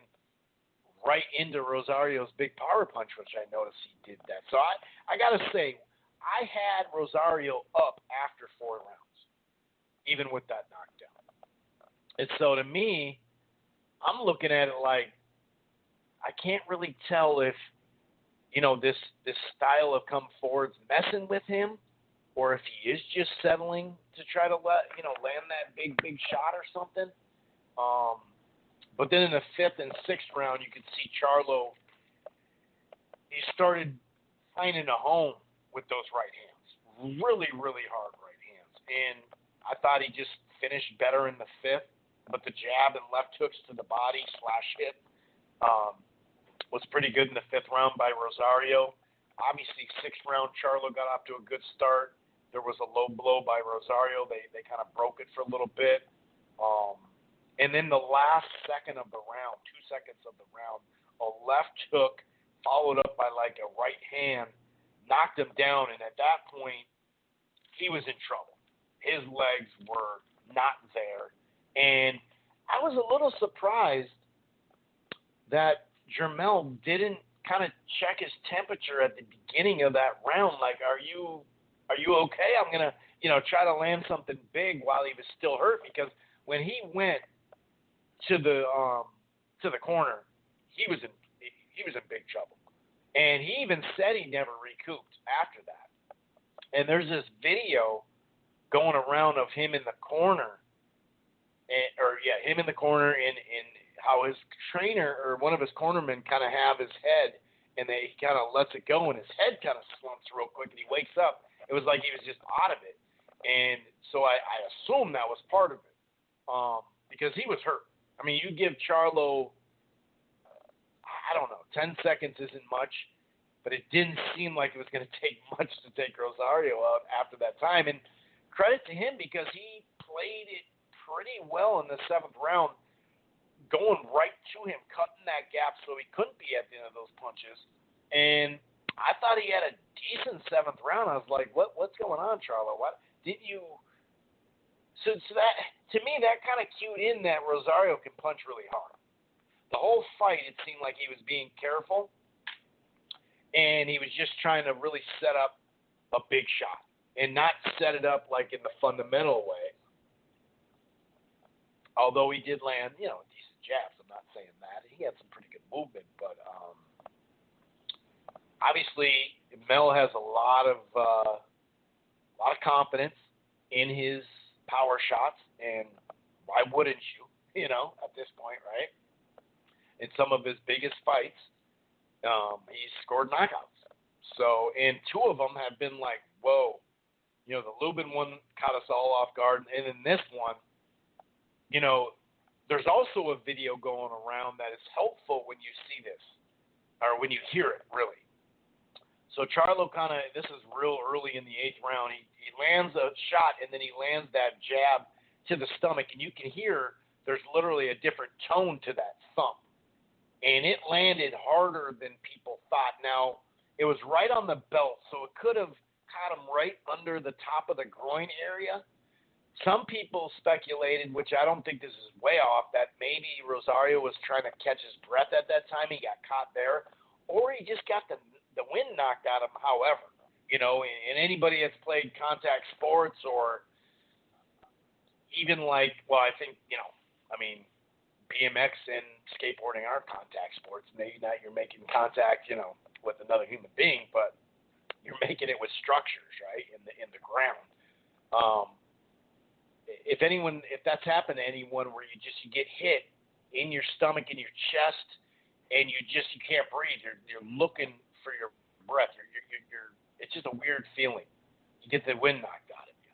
right into Rosario's big power punch, which I noticed he did that. So I got to say, I had Rosario up after 4 rounds, even with that knockdown. And so to me, I'm looking at it like I can't really tell if, you know, this style of come forward's messing with him, or if he is just settling to try to land that big shot or something. But then in the 5th and 6th round, you could see Charlo. He started finding a home with those right hands, really, really hard right hands. And I thought he just finished better in the 5th, but the jab and left hooks to the body / hip. Was pretty good in the 5th round by Rosario. Obviously, 6th round, Charlo got off to a good start. There was a low blow by Rosario. They kind of broke it for a little bit. And then the last second of the round, 2 seconds of the round, a left hook followed up by like a right hand, knocked him down. And at that point, he was in trouble. His legs were not there. And I was a little surprised that Jermell didn't kind of check his temperature at the beginning of that round. Like, are you okay? I'm gonna, try to land something big while he was still hurt, because when he went to the corner, he was in big trouble, and he even said he never recouped after that. And there's this video going around of him in the corner, him in the corner and how his trainer or one of his cornermen kind of have his head, and he kind of lets it go, and his head kind of slumps real quick, and he wakes up. It was like he was just out of it. And so I assume that was part of it, because he was hurt. I mean, you give Charlo, I don't know, 10 seconds isn't much, but it didn't seem like it was going to take much to take Rosario out after that time. And credit to him, because he played it pretty well in the 7th round, going right to him, cutting that gap so he couldn't be at the end of those punches. And I thought he had a decent 7th round. I was like, what's going on, Charlo? What did you? So that, to me, that kind of cued in that Rosario can punch really hard. The whole fight, it seemed like he was being careful, and he was just trying to really set up a big shot and not set it up like in the fundamental way. Although he did land, decent jabs. I'm not saying that. He had some pretty good movement, but obviously Mel has a lot of confidence in his power shots, and why wouldn't you, at this point, right? In some of his biggest fights, he's scored knockouts. So, and 2 of them have been like, whoa. The Lubin one caught us all off guard, and in this one, there's also a video going around that is helpful when you see this, or when you hear it, really. So Charlo this is real early in the 8th round. He lands a shot, and then he lands that jab to the stomach, and you can hear there's literally a different tone to that thump. And it landed harder than people thought. Now, it was right on the belt, so it could have caught him right under the top of the groin area. Some people speculated, which I don't think this is way off, that maybe Rosario was trying to catch his breath at that time. He got caught there. Or he just got the wind knocked out of him, however. And anybody that's played contact sports or even I think, BMX and skateboarding are contact sports. Maybe not you're making contact, with another human being, but you're making it with structures, right, in the ground. If that's happened to anyone where you get hit in your stomach, in your chest, and you can't breathe, you're looking for your breath. It's just a weird feeling. You get the wind knocked out of you,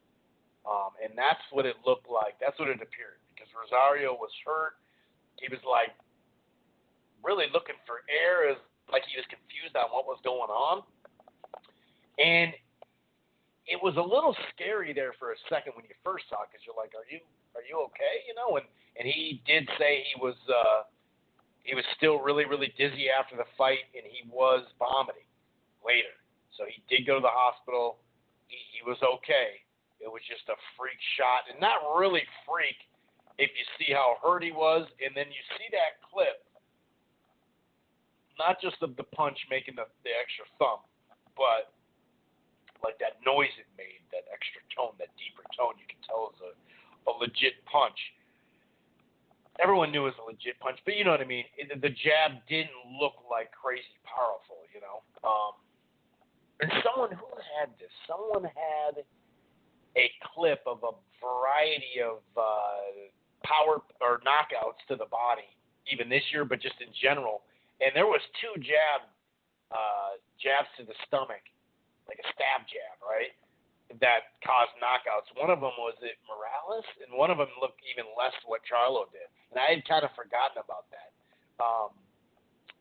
and that's what it looked like. That's what it appeared, because Rosario was hurt. He was like really looking for air, like he was confused on what was going on. And it was a little scary there for a second when you first saw it, because you're like, are you okay? And he did say he was still really, really dizzy after the fight, and he was vomiting later. So he did go to the hospital. He was okay. It was just a freak shot, and not really freak if you see how hurt he was, and then you see that clip, not just of the punch making the extra thump, but like that noise it made, that extra tone, that deeper tone, you can tell it was a legit punch. Everyone knew it was a legit punch, but you know what I mean? The jab didn't look like crazy powerful, And someone had a clip of a variety of power or knockouts to the body, even this year, but just in general. And there was 2 jabs to the stomach, like a stab jab, right, that caused knockouts. One of them was it Morales, and one of them looked even less what Charlo did. And I had kind of forgotten about that.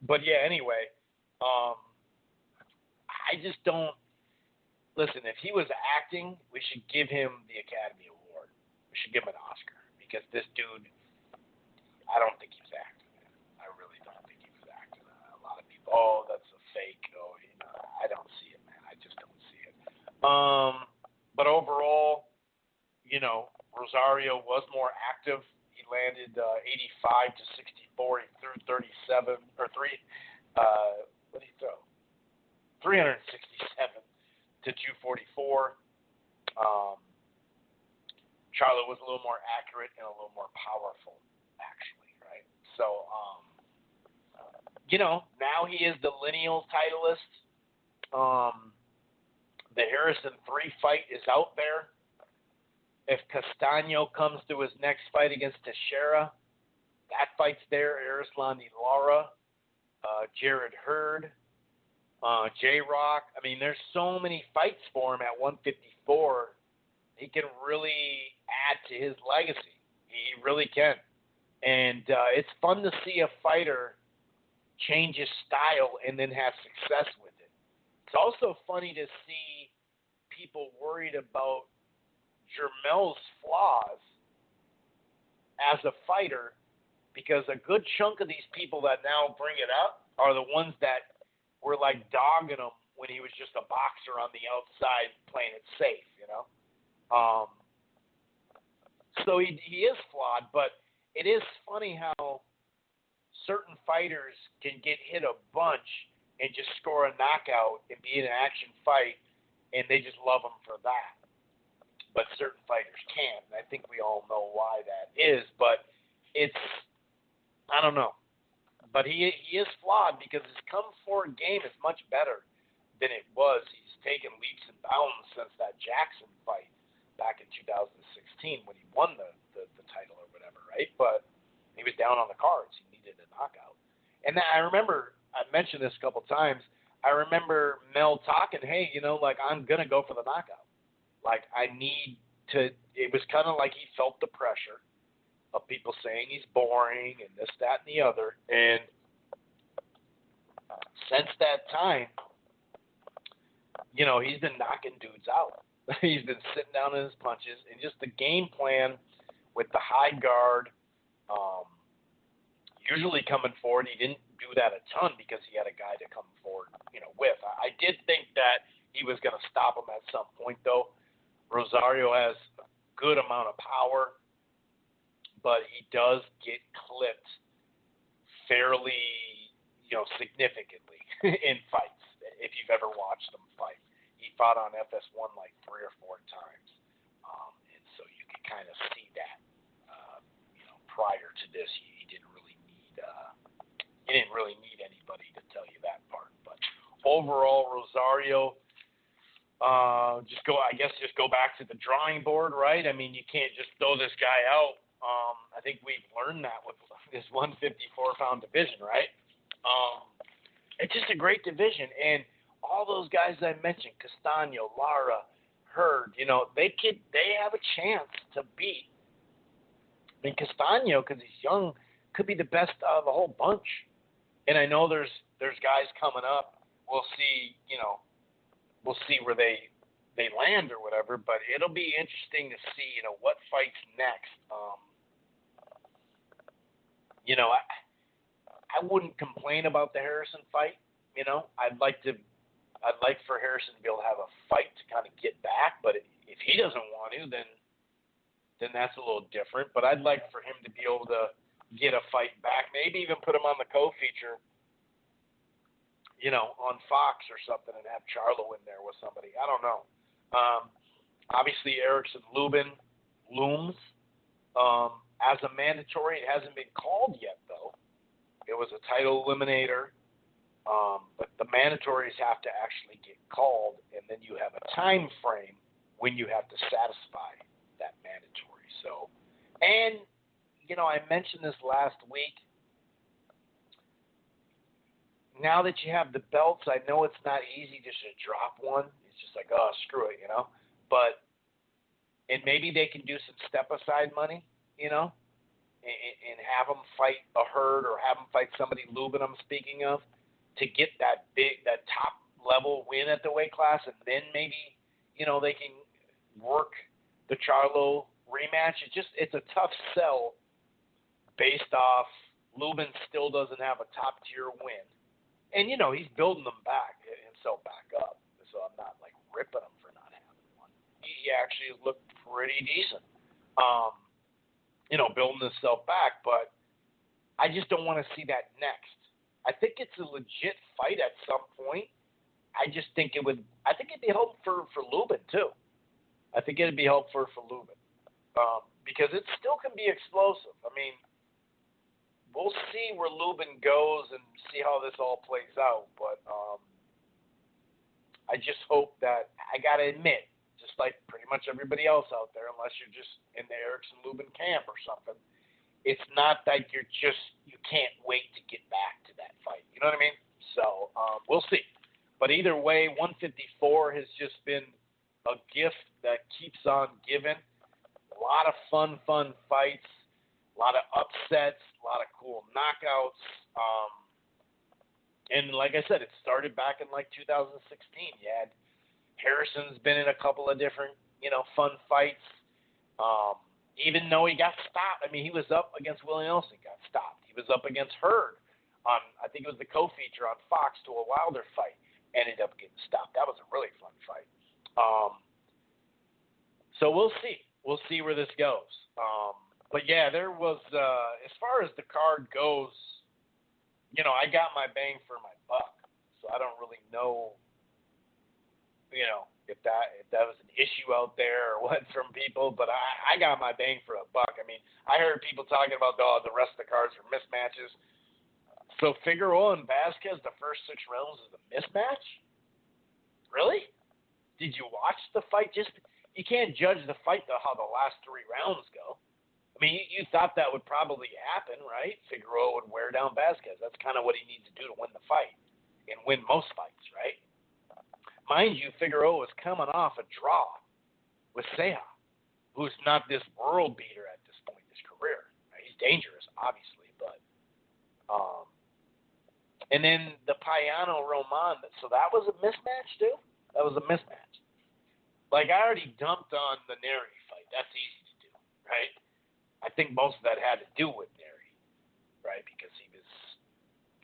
But yeah, anyway, I just don't listen. If he was acting, we should give him the Academy Award. We should give him an Oscar, because this dude, I don't think he was acting. I really don't think he was acting. A lot of people, that's a fake. I don't see it, man. I just don't see it. But overall, Rosario was more active. He landed 85 to 64. He threw 37 or 3. What did he throw? 367 to 244. Charlo was a little more accurate and a little more powerful, actually, right? So, now he is the lineal titleist. The Harrison 3 fight is out there. If Castaño comes to his next fight against Teixeira, that fight's there. Erislandy Lara, Jared Hurd, J-Rock. I mean, there's so many fights for him at 154. He can really add to his legacy. He really can. And it's fun to see a fighter change his style and then have success with it. It's also funny to see people worried about Jermel's flaws as a fighter, because a good chunk of these people that now bring it up are the ones that were like dogging him when he was just a boxer on the outside playing it safe, you know. So he is flawed, but it is funny how certain fighters can get hit a bunch and just score a knockout and be in an action fight, and they just love him for that. But certain fighters can't, and I think we all know why that is. But it's, I don't know. But he is flawed because his come-forward game is much better than it was. He's taken leaps and bounds since that Jackson fight back in 2016 when he won the title or whatever, right? But he was down on the cards. He needed a knockout. And I remember, I mentioned this a couple times, I remember Mel talking, hey, you know, like, I'm going to go for the knockout. Like, I need to, it was kind of like he felt the pressure of people saying he's boring and this, that, and the other. And since that time, you know, he's been knocking dudes out. He's been sitting down in his punches, and just the game plan with the high guard, usually coming forward. He didn't do that a ton because he had a guy to come forward, you know, with. I did think that he was going to stop him at some point, though. Rosario has a good amount of power, but he does get clipped fairly, you know, significantly in fights, if you've ever watched him fight. He fought on FS1 like 3 or 4 times, and so you can kind of see that. You know, prior to this, he didn't really need anybody to tell you that part. But overall, Rosario, just go back to the drawing board, right? I mean, you can't just throw this guy out. I think we've learned that with this 154-pound division, right? It's just a great division, and all those guys I mentioned, Castaño, Lara, Hurd, you know, they have a chance to beat. I mean, Castaño, because he's young, could be the best out of the whole bunch. And I know there's guys coming up. We'll see, you know, where they land or whatever. But it'll be interesting to see, you know, what fights next. You know, I wouldn't complain about the Harrison fight. You know, I'd like for Harrison to be able to have a fight to kind of get back, but if he doesn't want to, then that's a little different. But I'd like for him to be able to get a fight back, maybe even put him on the co-feature, you know, on Fox or something, and have Charlo in there with somebody. I don't know. Obviously, Erickson Lubin looms as a mandatory. It hasn't been called yet, though. It was a title eliminator. But the mandatories have to actually get called, and then you have a time frame when you have to satisfy that mandatory. So, and, you know, I mentioned this last week. Now that you have the belts, I know it's not easy just to drop one. It's just like, oh, screw it, you know. But, and maybe they can do some step-aside money, you know, and have them fight a Hurd or have them fight somebody Lubin I'm speaking of, to get that top level win at the weight class, and then maybe, you know, they can work the Charlo rematch. It's a tough sell based off Lubin still doesn't have a top tier win, and you know he's building himself back up. So I'm not like ripping him for not having one. He actually looked pretty decent, you know, building himself back. But I just don't want to see that next. I think it's a legit fight at some point. I just think it'd be helpful for Lubin too. I think it'd be helpful for Lubin because it still can be explosive. I mean, we'll see where Lubin goes and see how this all plays out. But I just hope that, I gotta admit, just like pretty much everybody else out there, unless you're just in the Erickson Lubin camp or something, it's not like you can't wait to get back to that fight. You know what I mean? So we'll see. But either way, 154 has just been a gift that keeps on giving. A lot of fun fights, a lot of upsets, a lot of cool knockouts. And like I said, it started back in like 2016. You had Harrison's been in a couple of different, you know, fun fights. even though he got stopped. I mean, he was up against Willie Nelson, got stopped. He was up against Hurd on, I think it was the co-feature on Fox to a Wilder fight, ended up getting stopped. That was a really fun fight. So we'll see. We'll see where this goes. But yeah, there was, as far as the card goes, you know, I got my bang for my buck. So I don't really know, you know, if that was an issue out there or what from people, but I got my bang for a buck. I mean, I heard people talking about the rest of the cards are mismatches. So Figueroa and Vasquez, the first 6 rounds is a mismatch? Really? Did you watch the fight? You can't judge the fight to how the last 3 rounds go. I mean, you thought that would probably happen, right? Figueroa would wear down Vasquez. That's kind of what he needs to do to win the fight and win most fights, right? Mind you, Figueroa was coming off a draw with Ceja, who's not this world beater at this point in his career. Right? He's dangerous, obviously, but and then the Payano Roman, so that was a mismatch too? That was a mismatch. Like, I already dumped on the Neri fight. That's easy to do, right? I think most of that had to do with Neri, right? Because he was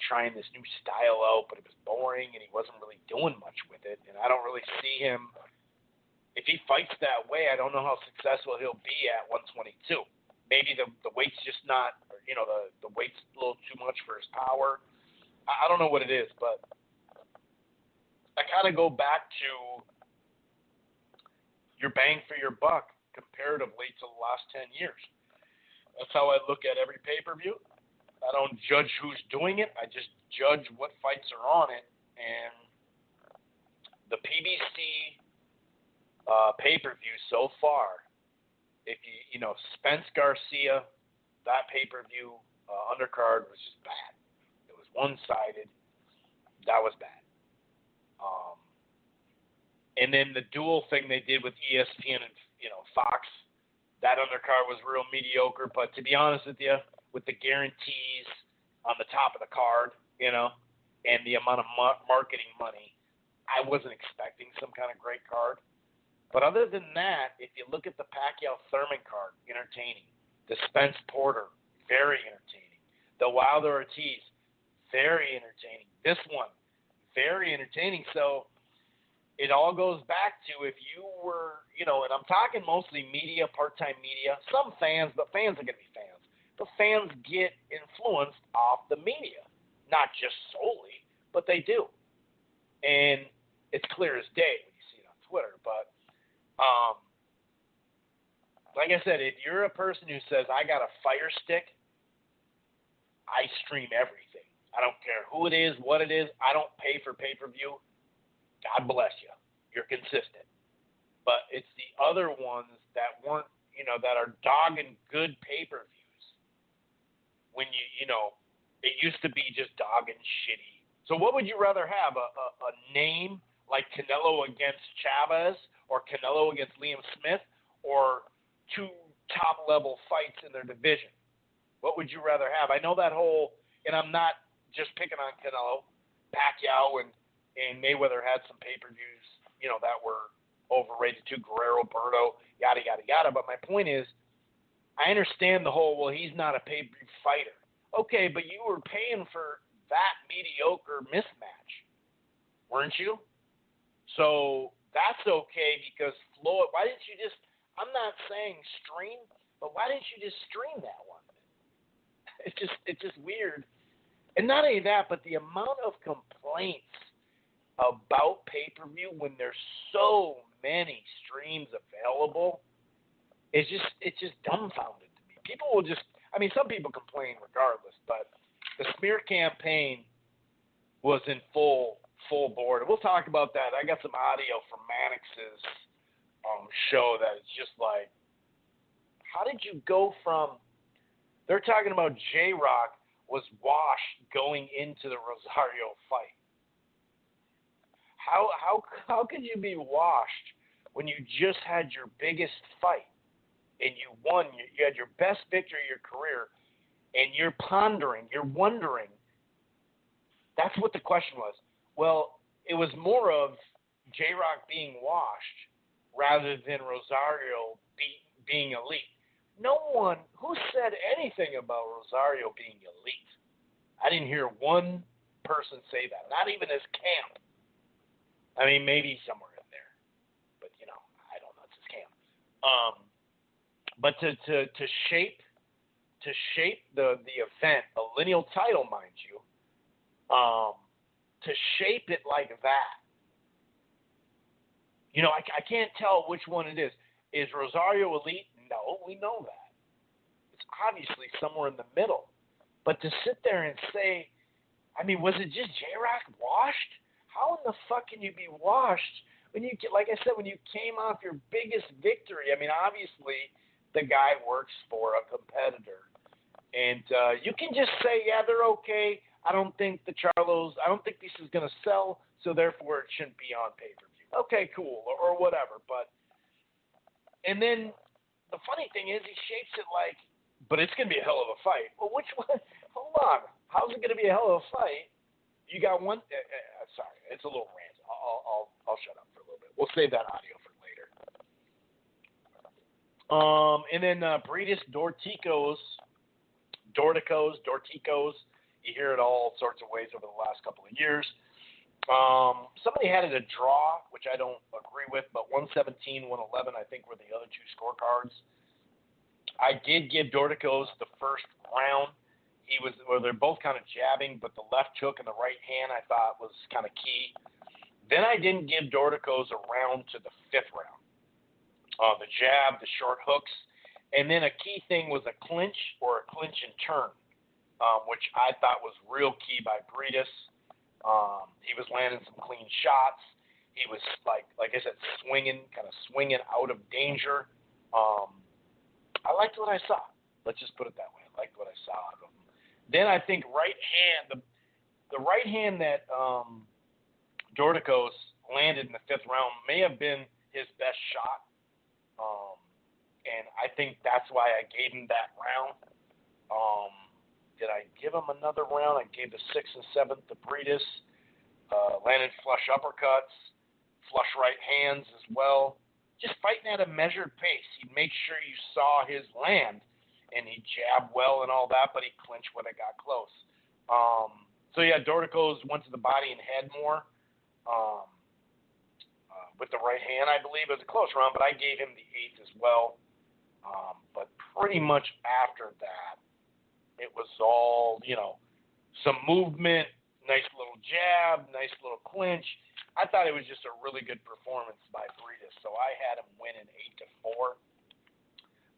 trying this new style out, but it was boring, and he wasn't really doing much with it. And I don't really see him, if he fights that way, I don't know how successful he'll be at 122. Maybe the weight's just not, you know, the weight's a little too much for his power. I don't know what it is, but I kind of go back to your bang for your buck comparatively to the last 10 years. That's how I look at every pay-per-view. I don't judge who's doing it. I just judge what fights are on it. And the PBC pay-per-view so far, if you know, Spence Garcia, that pay-per-view undercard was just bad. It was one-sided. That was bad. And then the dual thing they did with ESPN and, you know, Fox, that undercard was real mediocre. But to be honest with you, with the guarantees on the top of the card, you know, and the amount of marketing money, I wasn't expecting some kind of great card. But other than that, if you look at the Pacquiao-Thurman card, entertaining. The Spence Porter, very entertaining. The Wilder-Ortiz, very entertaining. This one, very entertaining. So it all goes back to if you were, you know, and I'm talking mostly media, part-time media, some fans, but fans are going to be fans. But fans get influenced off the media, not just solely, but they do. And it's clear as day when you see it on Twitter. But like I said, if you're a person who says, I got a fire stick, I stream everything. I don't care who it is, what it is. I don't pay for pay-per-view. God bless you. You're consistent. But it's the other ones that weren't, you know, that are dogging good pay-per-views. When you know, it used to be just dogging shitty. So what would you rather have? A name like Canelo against Chavez or Canelo against Liam Smith, or 2 top-level fights in their division? What would you rather have? I know that whole, and I'm not just picking on Canelo, Pacquiao and Mayweather had some pay-per-views, you know, that were overrated too. Guerrero, Berto, yada, yada, yada. But my point is, I understand the whole, well, he's not a pay-per-view fighter. Okay, but you were paying for that mediocre mismatch, weren't you? So that's okay because Floyd, why didn't you just, I'm not saying stream, but why didn't you just stream that one? It's just weird. And not only that, but the amount of complaints about pay-per-view when there's so many streams available, it's just dumbfounded to me. People will just, I mean, some people complain regardless, but the smear campaign was in full board. We'll talk about that. I got some audio from Mannix's show that is just like, how did you go from, they're talking about J-Rock was washed going into the Rosario fight. How could you be washed when you just had your biggest fight and you won, you had your best victory of your career, and you're wondering, that's what the question was. Well, it was more of J-Rock being washed rather than Rosario being elite. no one who said anything about Rosario being elite. I didn't hear one person say that, not even his camp. I mean, maybe somewhere in there, but I don't know. It's his camp. But to shape the event, a lineal title, mind you, to shape it like that. I can't tell which one it is. Is Rosario elite? No, we know that. It's obviously somewhere in the middle. But to sit there and say, I mean, was it just J-Rock washed? How in the fuck can you be washed when you get, like I said, when you came off your biggest victory? I mean, obviously the guy works for a competitor. And you can just say, yeah, they're okay. I don't think this is going to sell, so therefore it shouldn't be on pay-per-view. Okay, cool, or whatever. And then the funny thing is he shapes it like, but it's going to be a hell of a fight. Well, which one? Hold on. How's it going to be a hell of a fight? You got one. Sorry, it's a little rant. I'll shut up for a little bit. We'll save that audio for later. And then Breedis Dorticos. You hear it all sorts of ways over the last couple of years. Somebody had it a draw, which I don't agree with, but 117, 111, I think were the other two scorecards. I did give Dorticos the first round. They're both kind of jabbing, but the left hook and the right hand I thought was kind of key. Then I didn't give Dorticos a round to the fifth round. The jab, the short hooks, and then a key thing was a clinch or a clinch and turn, which I thought was real key by Breedis. He was landing some clean shots. He was like I said, swinging out of danger. I liked what I saw. Let's just put it that way. I liked what I saw out of him. Then I think right hand, the right hand that Dorticos landed in the fifth round may have been his best shot. And I think that's why I gave him that round. Did I give him another round? I gave the 6th and 7th to Breedis. Landed flush uppercuts, flush right hands as well. Just fighting at a measured pace. He'd make sure you saw his land, and he'd jab well and all that, but he clinched when it got close. So yeah, Dorticos went to the body and head more with the right hand, I believe. It was a close round, but I gave him the 8th as well. But pretty much after that, it was all, some movement, nice little jab, nice little clinch. I thought it was just a really good performance by Breedis, so I had him winning 8-4.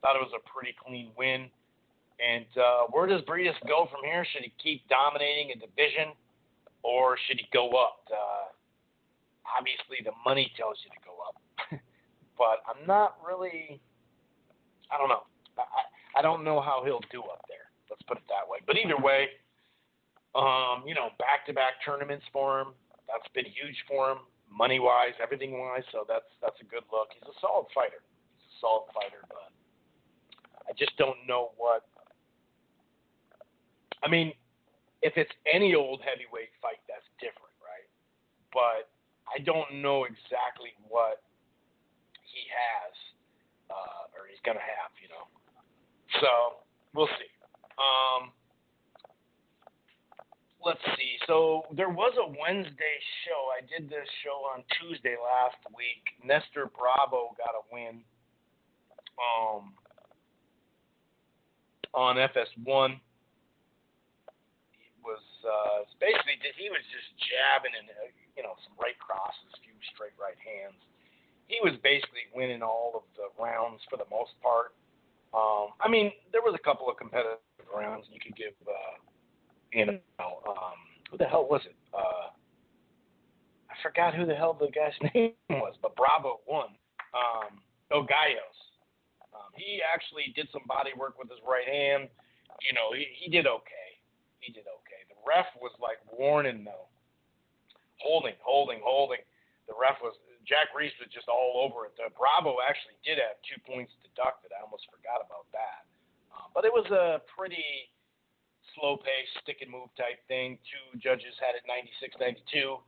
Thought it was a pretty clean win. And where does Breedis go from here? Should he keep dominating a division, or should he go up? Obviously, the money tells you to go up, but I'm not really. I don't know. I don't know how he'll do up there. Let's put it that way. But either way, back-to-back tournaments for him. That's been huge for him, money-wise, everything-wise. So that's a good look. He's a solid fighter. But I just don't know what. I mean, if it's any old heavyweight fight, that's different, right? But I don't know exactly what he has or he's going to have, So we'll see. Let's see. So there was a Wednesday show. I did this show on Tuesday last week. Nestor Bravo got a win on FS1. He was just jabbing and some right crosses, a few straight right hands. He was basically winning all of the rounds for the most part. I mean, there was a couple of competitive rounds you could give. Who the hell was it? I forgot who the hell the guy's name was, but Bravo won. Gallos. He actually did some body work with his right hand. He did okay. The ref was like warning though. Holding. The ref was, Jack Reese was just all over it. The Bravo actually did have 2 points deducted. I almost forgot about that. But it was a pretty slow-paced, stick-and-move type thing. 2 judges had it 96-92,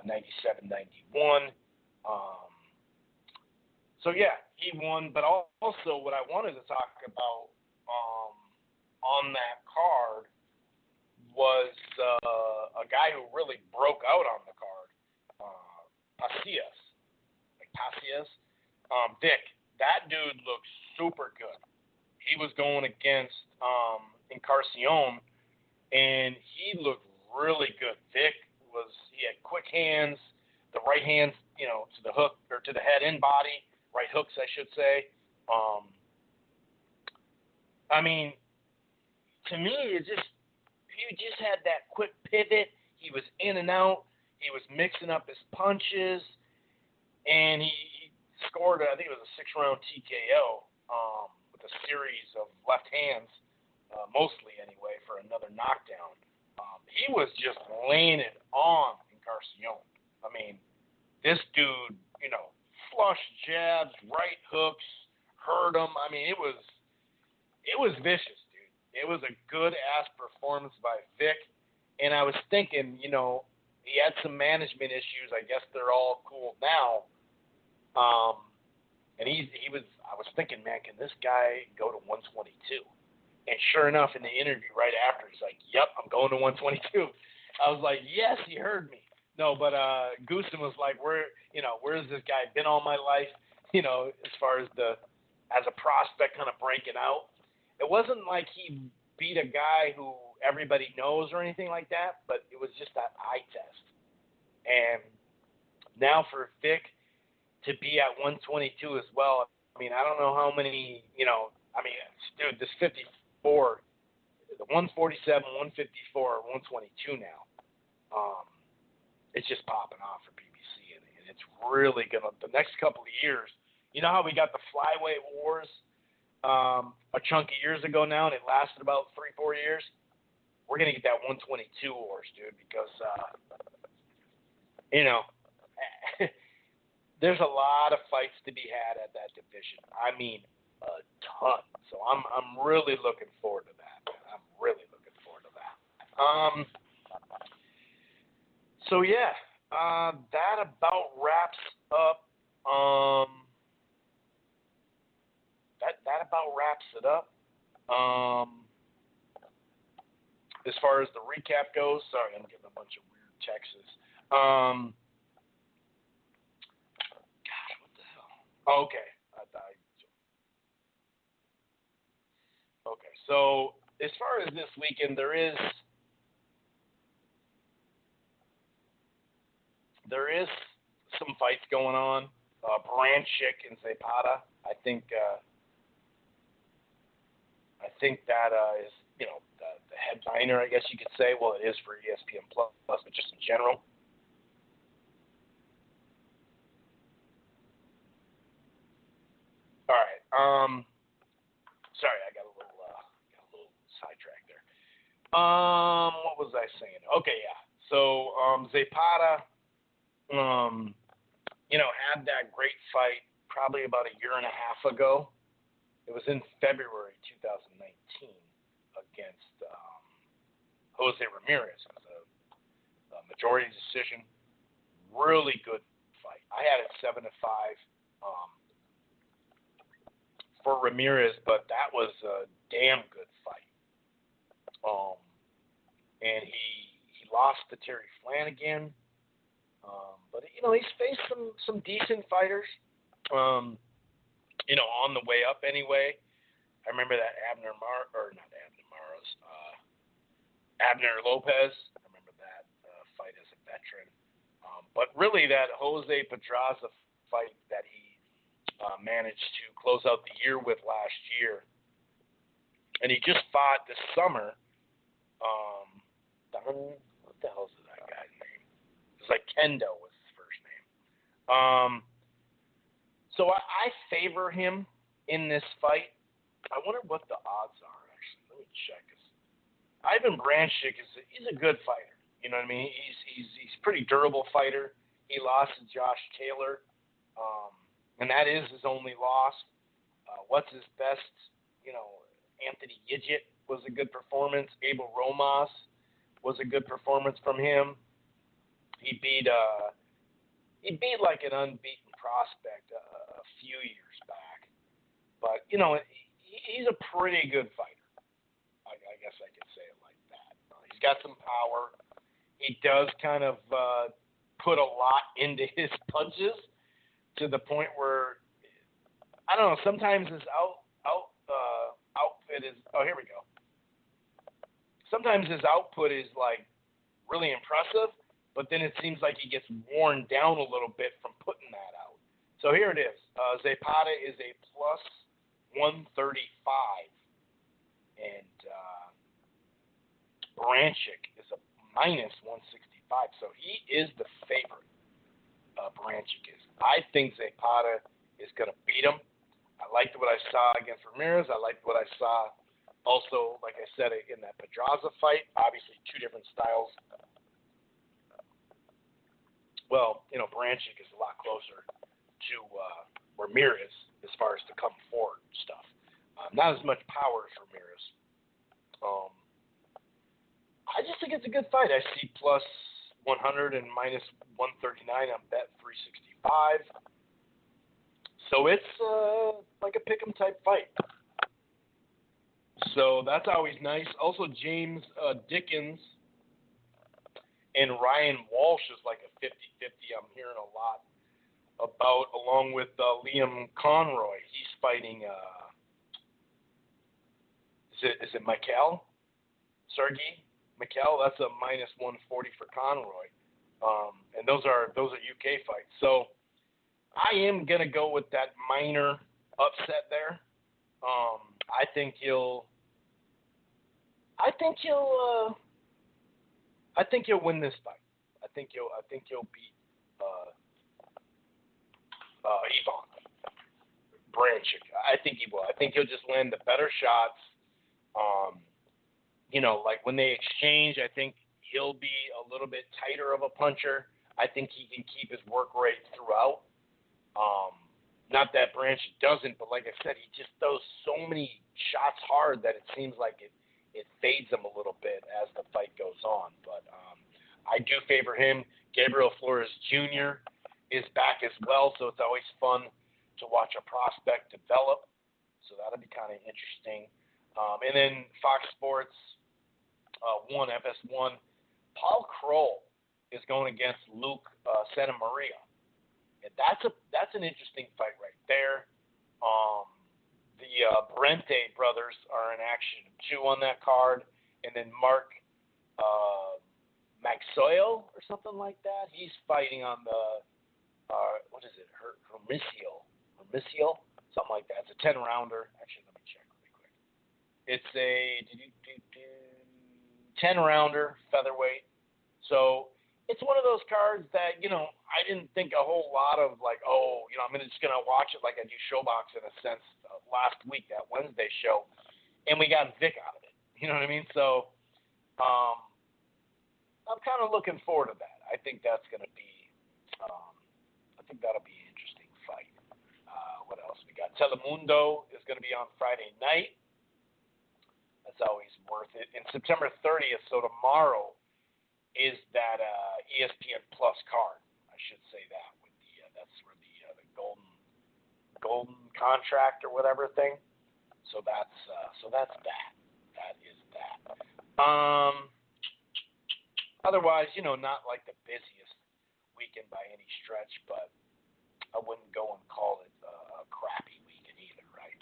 97-91. So yeah, he won. But also, what I wanted to talk about on that card was a guy who really broke out on the card, Pacias, Vic. That dude looks super good. He was going against Encarnacion, and he looked really good. Vic he had quick hands, the right hands, to the hook or to the head and body, right hooks, I should say. I mean, to me, he just had that quick pivot. He was in and out. He was mixing up his punches, and he scored, I think it was a 6-round TKO with a series of left hands, mostly anyway, for another knockdown. He was just laying it on Encarnacion. I mean, this dude, flush jabs, right hooks, hurt him. I mean, it was vicious, dude. It was a good-ass performance by Vic, and I was thinking, he had some management issues. I guess they're all cool now. And I was thinking, man, can this guy go to 122? And sure enough, in the interview right after, he's like, yep, I'm going to 122. I was like, yes, he heard me. No, but Goosen was like, where's this guy been all my life? As far as as a prospect kind of breaking out. It wasn't like he beat a guy who everybody knows or anything like that, but it was just that eye test. And now for Vic to be at 122 as well, I mean, I don't know how many, dude, this 54, the 147, 154, 122 now. It's just popping off for PBC, and it's really going to, the next couple of years, you know how we got the flyweight wars a chunk of years ago now, and it lasted about 3-4 years? We're going to get that 122 wars, dude, because, there's a lot of fights to be had at that division. I mean, a ton. So I'm really looking forward to that. I'm really looking forward to that. So yeah, that about wraps up. That about wraps it up. As far as the recap goes, sorry, I'm getting a bunch of weird texts. Gosh, what the hell? Okay. Okay, so as far as this weekend, there is some fights going on. Branchik and Zapata. I think that is, the headliner, I guess you could say. Well, it is for ESPN Plus, but just in general. All right. Sorry, I got a little sidetracked there. What was I saying? Okay, yeah. So Zapata, had that great fight probably about a year and a half ago. It was in February 2019 against Jose Ramirez. It was a majority decision. Really good fight. I had it 7-5 for Ramirez, but that was a damn good fight. And he lost to Terry Flanagan. But he's faced some decent fighters. On the way up anyway. I remember that Abner Lopez. I remember that fight as a veteran. But really that Jose Pedraza fight that he managed to close out the year with last year. And he just fought this summer. What the hell is that guy's name? It was like Kendo was his first name. So I favor him in this fight. I wonder what the odds are, actually. Let me check. Ivan Branchik he's a good fighter. You know what I mean? He's a pretty durable fighter. He lost to Josh Taylor, and that is his only loss. What's his best? Anthony Yigit was a good performance. Abel Romas was a good performance from him. He beat like an unbeaten prospect, few years back. But, he's a pretty good fighter. I guess I could say it like that. He's got some power. He does kind of put a lot into his punches to the point where, I don't know, sometimes his outfit is, here we go. Sometimes his output is, like, really impressive, but then it seems like he gets worn down a little bit from putting that out. So here it is. Zapata is a plus 135, and Branchik is a minus 165. So he is the favorite. Branchik is. I think Zapata is going to beat him. I liked what I saw against Ramirez. I liked what I saw also, like I said, in that Pedraza fight. Obviously, two different styles. Well, Branchik is a lot closer to Ramirez as far as the come forward stuff. Not as much power as Ramirez. I just think it's a good fight. I see plus 100 and minus 139 on bet 365. So it's like a pick'em type fight. So that's always nice. Also, James Dickens and Ryan Walsh is like a 50-50. I'm hearing a lot about, along with Liam Conroy. He's fighting, is it Mikel? Sergey Mikel? That's a minus 140 for Conroy. And those are UK fights. So I am going to go with that minor upset there. I think he'll win this fight. I think he'll beat Ivan Branchik. I think he will. I think he'll just land the better shots. Like when they exchange, I think he'll be a little bit tighter of a puncher. I think he can keep his work rate throughout. Not that Branchik doesn't, but like I said, he just throws so many shots hard that it seems like it fades him a little bit as the fight goes on. But I do favor him. Gabriel Flores Jr. is back as well, so it's always fun to watch a prospect develop. So that'll be kind of interesting. And then Fox Sports 1, FS1, Paul Kroll is going against Luke Santa Maria. And that's an interesting fight right there. The Brente brothers are in action too on that card, and then Mark Magsoil or something like that. He's fighting on the what is it? Hermisio, something like that. It's a 10-rounder. Actually, let me check really quick. It's a 10-rounder featherweight. So it's one of those cards that, I didn't think a whole lot of like, I'm just going to watch it like I do Showbox in a sense last week, that Wednesday show, and we got Vic out of it. You know what I mean? So I'm kind of looking forward to that. I think that's going to be, that'll be an interesting fight. What else we got? Telemundo is going to be on Friday night. That's always worth it. And September 30th, so tomorrow, is that ESPN Plus card. I should say that with that's where the golden contract or whatever thing. So that's that. That is that. Otherwise, not like the busiest weekend by any stretch, but I wouldn't go and call it a crappy weekend either, right?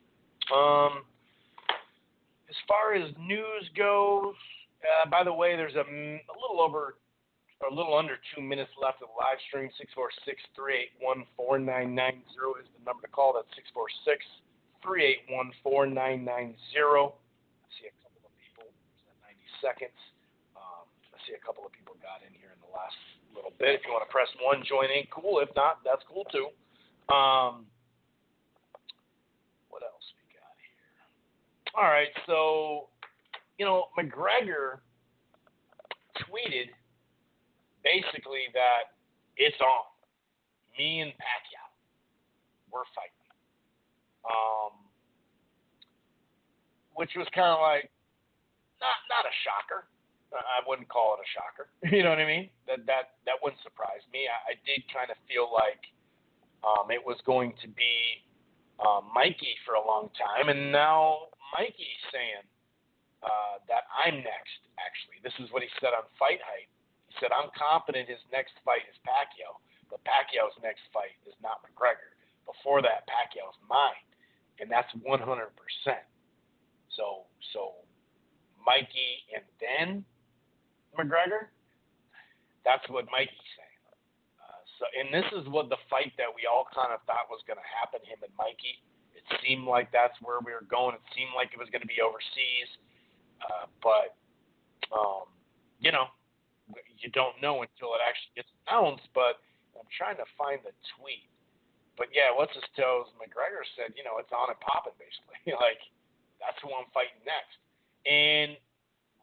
As far as news goes. By the way, there's a little under 2 minutes left of the live stream. 646-381-4990 is the number to call. That's 646-381-4990. I see a couple of people. 90 seconds. I see a couple of people got in here in the last little bit. If you want to press 1, join in. Cool. If not, that's cool too. What else we got here? All right, so McGregor tweeted basically that it's on. Me and Pacquiao, we're fighting. Which was kind of like not a shocker. I wouldn't call it a shocker. You know what I mean? That wouldn't surprise me. I did kind of feel like it was going to be Mikey for a long time, and now Mikey's saying that I'm next, actually. This is what he said on Fight Hype. He said, I'm confident his next fight is Pacquiao, but Pacquiao's next fight is not McGregor. Before that, Pacquiao's mine, and that's 100%. So Mikey and then McGregor, that's what Mikey's saying. And this is what the fight that we all kind of thought was going to happen, him and Mikey. It seemed like that's where we were going. It seemed like it was going to be overseas. But you don't know until it actually gets announced. But I'm trying to find the tweet. But, yeah, what's his toes? McGregor said, it's on and popping, basically. Like, that's who I'm fighting next. And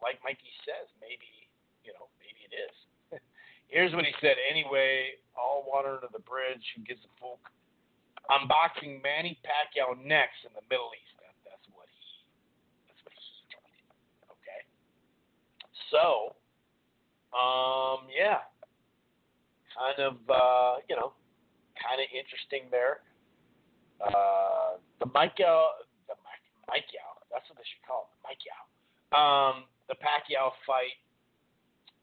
like Mikey says, maybe it is. Here's what he said. Anyway, all water under the bridge. Who gives a fuck? I'm boxing Manny Pacquiao next in the Middle East. That's what he's tweeting. Okay. So, yeah, kind of interesting there. The Pacquiao. That's what they should call it. Pacquiao. The Pacquiao fight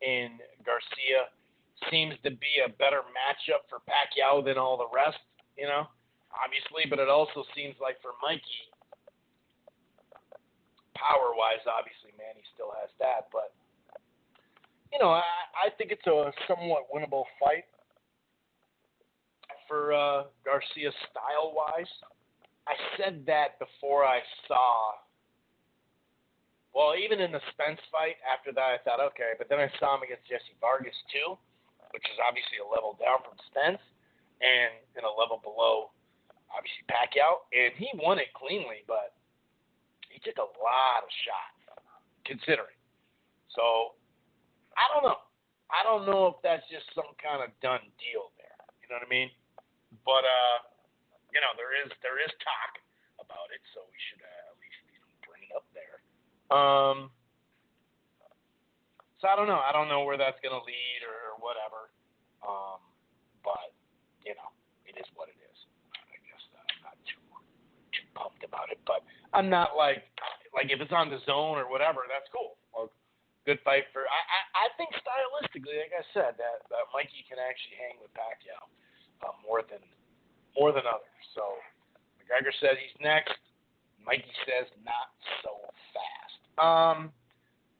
in Garcia seems to be a better matchup for Pacquiao than all the rest, obviously, but it also seems like for Mikey, power-wise, obviously, Manny still has that, but, I think it's a somewhat winnable fight for Garcia style-wise. I said that before I saw, well, even in the Spence fight, after that I thought, okay, but then I saw him against Jesse Vargas too, which is obviously a level down from Spence, and a level below, obviously, Pacquiao. And he won it cleanly, but he took a lot of shots, considering. So, I don't know. I don't know if that's just some kind of done deal there. You know what I mean? But, there is talk about it, so we should at least bring it up there. So I don't know. I don't know where that's going to lead or whatever. But, it is what it is. I guess I'm not too pumped about it. But I'm not like if it's on the zone or whatever, that's cool. Well, good fight for I think stylistically, like I said, that Mikey can actually hang with Pacquiao more than others. So McGregor says he's next. Mikey says not so fast.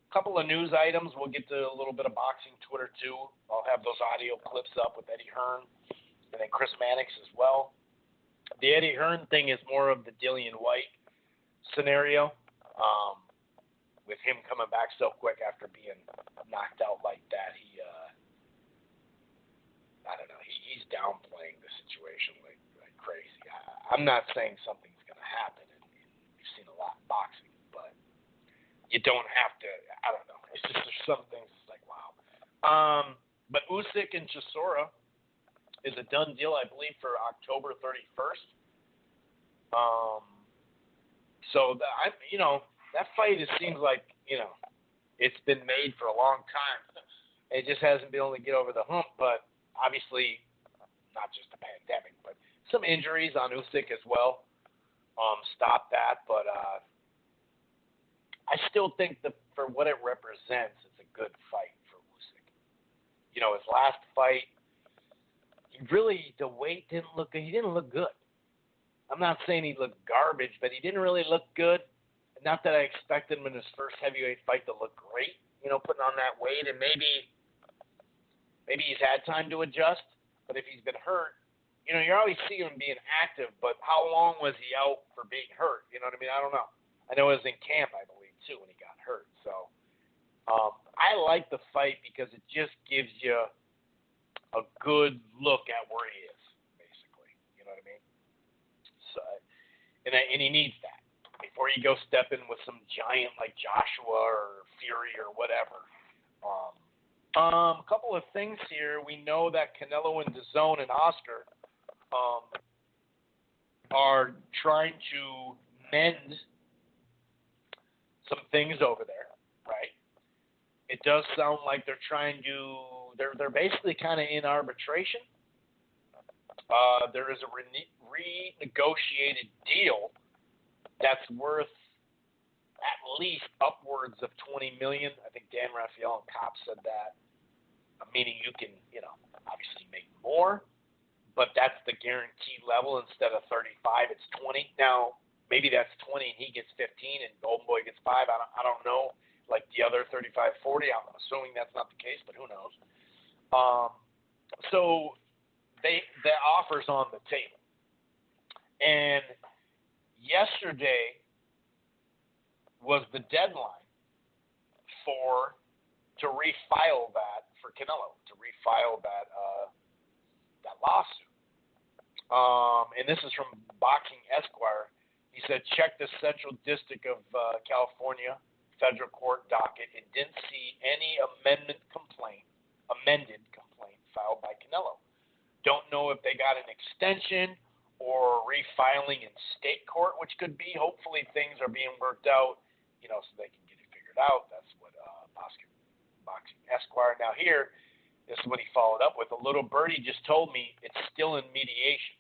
Couple of news items. We'll get to a little bit of boxing Twitter too. I'll have those audio clips up with Eddie Hearn and then Chris Mannix as well. The Eddie Hearn thing is more of the Dillian White scenario, with him coming back so quick after being knocked out like that. I don't know. He's downplaying the situation like crazy. I'm not saying something's going to happen, and we've seen a lot in boxing, but you don't have to. I don't know. It's just there's some things. It's like wow. But Usyk and Chisora is a done deal, I believe, for October 31st. So that fight, it seems like it's been made for a long time. It just hasn't been able to get over the hump. But obviously, not just the pandemic, but some injuries on Usyk as well stopped that. But I still think that for what it represents, it's a good fight for Usyk. His last fight, the weight didn't look good. He didn't look good. I'm not saying he looked garbage, but he didn't really look good. Not that I expected him in his first heavyweight fight to look great, putting on that weight, and maybe he's had time to adjust. But if he's been hurt, you're always seeing him being active, but how long was he out for being hurt? You know what I mean? I don't know. I know it was in camp, I believe, too, when he got hurt. So I like the fight because it just gives you a good look at where he is, basically. You know what I mean? So, and he needs that before you go step in with some giant like Joshua or Fury or whatever. A couple of things here. We know that Canelo and DAZN and Oscar are trying to mend some things over there, right? It does sound like they're trying to. They're basically kind of in arbitration. there is a renegotiated deal that's worth at least upwards of $20 million. I think Dan Raphael and Kopp said that, meaning you can, obviously make more, but that's the guaranteed level. Instead of 35, it's 20. Now, maybe that's 20 and he gets 15 and Golden Boy gets 5. I don't know. Like the other 35-40, I'm assuming that's not the case, but who knows? So the offer's on the table. And yesterday was the deadline to refile that for Canelo, to refile that lawsuit. And this is from Boxing Esquire. He said, check the Central District of California Federal Court docket and didn't see any amended complaint filed by Canelo. Don't know if they got an extension or refiling in state court, which could be. Hopefully things are being worked out, so they can get it figured out. That's what Boxing Esquire. Now here, this is what he followed up with. A little birdie just told me it's still in mediation.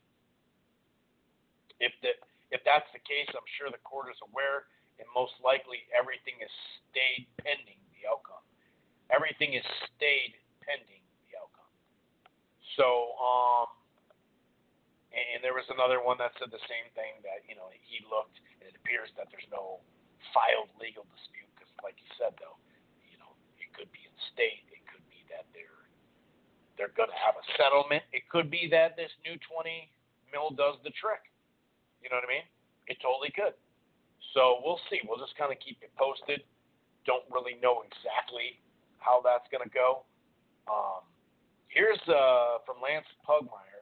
If that's the case, I'm sure the court is aware, and most likely everything is stayed pending the outcome. Everything is stayed pending the outcome. So, and there was another one that said the same thing, that, he looked, and it appears that there's no filed legal dispute, because like you said, though, it could be in state. It could be that they're going to have a settlement. It could be that this new 20 mil does the trick. You know what I mean? It totally could. So we'll see. We'll just kind of keep it posted. Don't really know exactly how that's going to go. Here's from Lance Pugmire.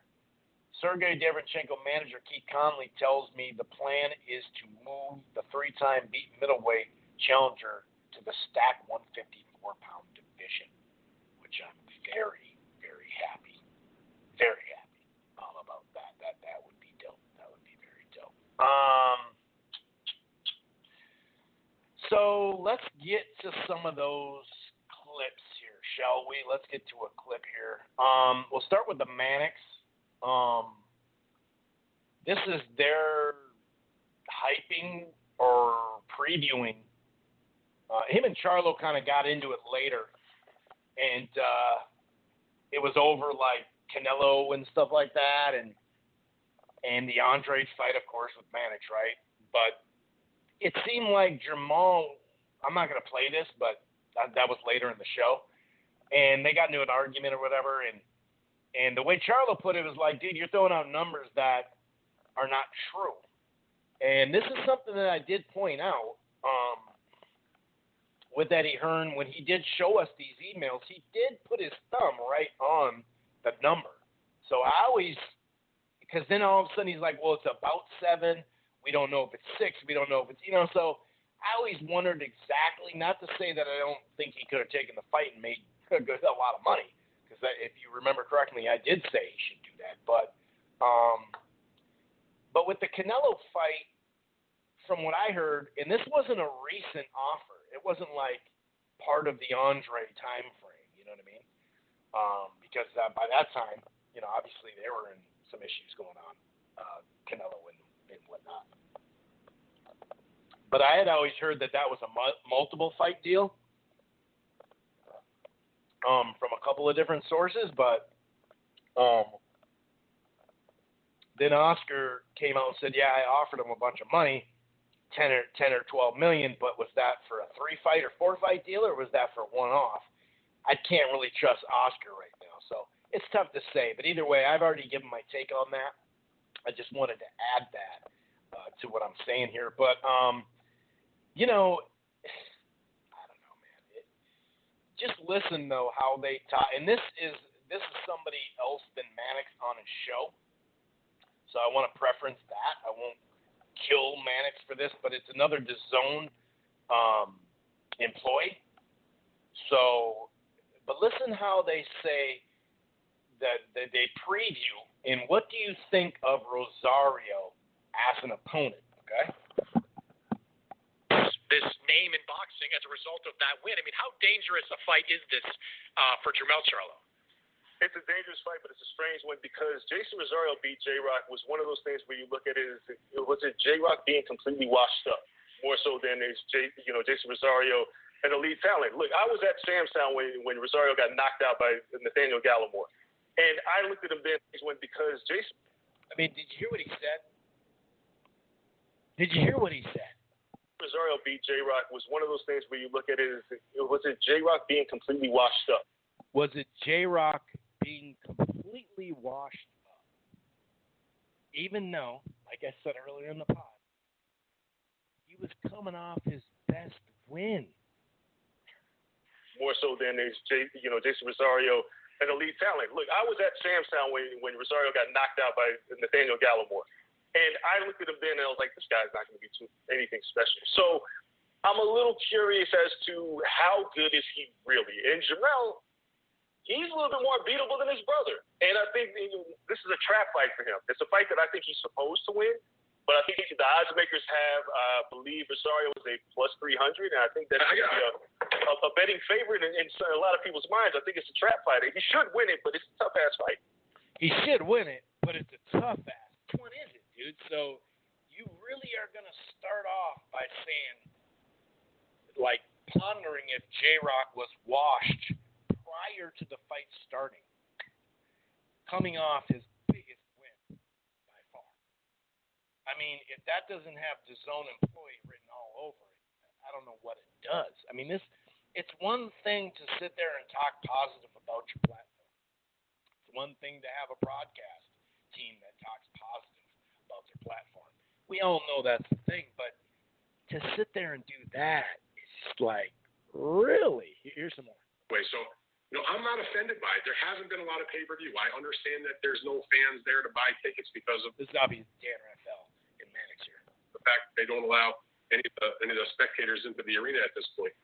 Sergey Deverchenko manager Keith Conley tells me the plan is to move the 3-time beaten middleweight challenger to the stacked 154-pound division, which I'm very, very happy. Very happy about that. That would be dope. That would be very dope. So let's get to some of those clips here, shall we? Let's get to a clip here. We'll start with the Mannix. This is their hyping or previewing. Him and Charlo kind of got into it later, and it was over like Canelo and stuff like that, and the Andre fight, of course, with Mannix, right? But it seemed like Jamal, I'm not going to play this, but that was later in the show, and they got into an argument or whatever, and the way Charlo put it was like, dude, you're throwing out numbers that are not true. And this is something that I did point out with Eddie Hearn. When he did show us these emails, he did put his thumb right on the number. So I always, because then all of a sudden he's like, well, it's about 7. We don't know if it's 6. We don't know if it's, so I always wondered exactly, not to say that I don't think he could have taken the fight and made a lot of money. Because if you remember correctly, I did say he should do that. But with the Canelo fight, from what I heard, and this wasn't a recent offer. It wasn't like part of the Andre time frame. You know what I mean? Because by that time, obviously there were some issues going on, Canelo and whatnot. But I had always heard that was a multiple fight deal. From a couple of different sources, but then Oscar came out and said, yeah, I offered him a bunch of money, 10 or 12 million, but was that for a 3-fight or 4-fight deal, or was that for one-off? I can't really trust Oscar right now, so it's tough to say. But either way, I've already given my take on that. I just wanted to add that to what I'm saying here. But just listen though how they talk, and this is somebody else than Mannix on his show, so I want to preference that. I won't kill Mannix for this, but it's another DAZN employee. So, but listen how they say that they preview. And what do you think of Rosario as an opponent? Okay. This name in boxing as a result of that win. I mean, how dangerous a fight is this for Jermell Charlo? It's a dangerous fight, but it's a strange one because Jason Rosario beat J-Rock was one of those things where you look at it as, was it J-Rock being completely washed up, more so than is Jason Rosario an elite talent. Look, I was at Sam's Town when Rosario got knocked out by Nathaniel Gallimore, and I looked at him then because Jason. I mean, did you hear what he said? Did you hear what he said? Rosario beat J-Rock was one of those things where you look at it as, was it J-Rock being completely washed up? Was it J-Rock being completely washed up? Even though, like I said earlier in the pod, he was coming off his best win. More so than is Jason Rosario an elite talent. Look, I was at Sam's Town when Rosario got knocked out by Nathaniel Gallimore. And I looked at him then and I was like, this guy's not going to be anything special. So I'm a little curious as to how good is he really. And Jarrell, he's a little bit more beatable than his brother. And I think this is a trap fight for him. It's a fight that I think he's supposed to win. But I think the odds makers have, I believe Rosario is a plus 300. And I think that's a betting favorite in a lot of people's minds. I think it's a trap fight. He should win it, but it's a tough-ass fight. He should win it, but it's a tough-ass. Which one is it, dude? So you really are going to start off by saying, like, pondering if J-Rock was washed prior to the fight starting, coming off his biggest win by far. I mean, if that doesn't have the zone employee written all over it, I don't know what it does. I mean, it's one thing to sit there and talk positive about your platform. It's one thing to have a broadcast team that talks positive about their platform. We all know that's the thing, but to sit there and do that, it's just like, really? Here's some more. So, I'm not offended by it. There hasn't been a lot of pay-per-view. I understand that there's no fans there to buy tickets because of this is obviously Dan Rafael and Mannix here. The fact that they don't allow any of the spectators into the arena at this point.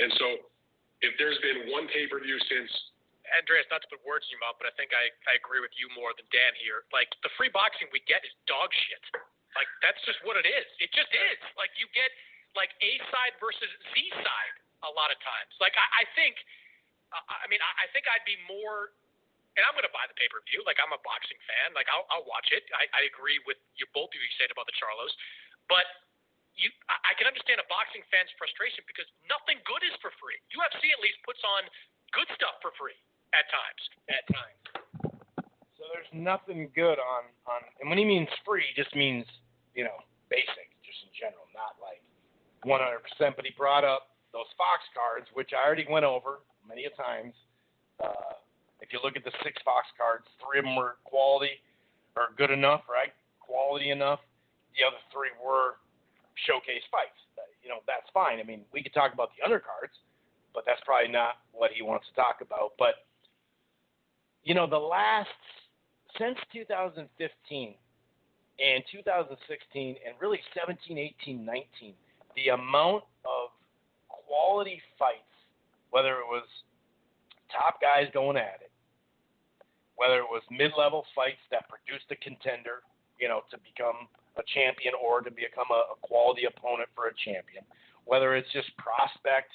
And so, if there's been one pay-per-view since Andreas, not to put words in your mouth, but I think I agree with you more than Dan here. Like, the free boxing we get is dog shit. Like, that's just what it is. It just is. Like, you get, like, A side versus Z side a lot of times. Like, I think, I think I'd be more, and I'm going to buy the pay-per-view. Like, I'm a boxing fan. Like, I'll watch it. I agree with both of you said about the Charlos. But I can understand a boxing fan's frustration because nothing good is for free. UFC at least puts on good stuff for free at times. So there's nothing good on and when he means free, he just means, basic, just in general, not like 100%. But he brought up those Fox cards, which I already went over many a times. If you look at the 6 Fox cards, 3 of them were quality or good enough, right? Quality enough. The other 3 were showcase fights. That's fine. I mean, we could talk about the undercards, but that's probably not what he wants to talk about. But, the last, since 2015 and 2016 and really 17, 18, 19, the amount of quality fights, whether it was top guys going at it, whether it was mid-level fights that produced a contender, to become a champion or to become a quality opponent for a champion, whether it's just prospect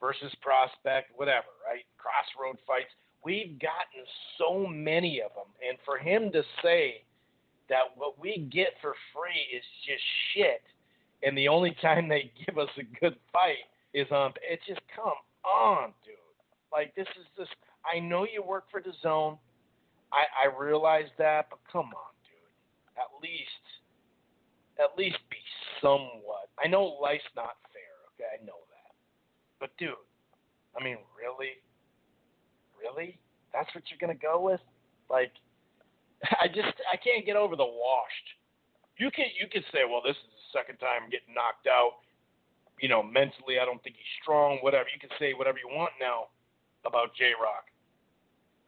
versus prospect, whatever, right? Crossroad fights. We've gotten so many of them. And for him to say that what we get for free is just shit, and the only time they give us a good fight is it's just, come on, dude. Like, this is just, I know you work for the zone. I realize that, but come on, dude. At least be somewhat. I know life's not fair, okay? I know that. But, dude, I mean, really? Really? That's what you're going to go with? Like, I can't get over the washed. You can say, well, this is the second time getting knocked out. Mentally, I don't think he's strong, whatever. You can say whatever you want now about J-Rock.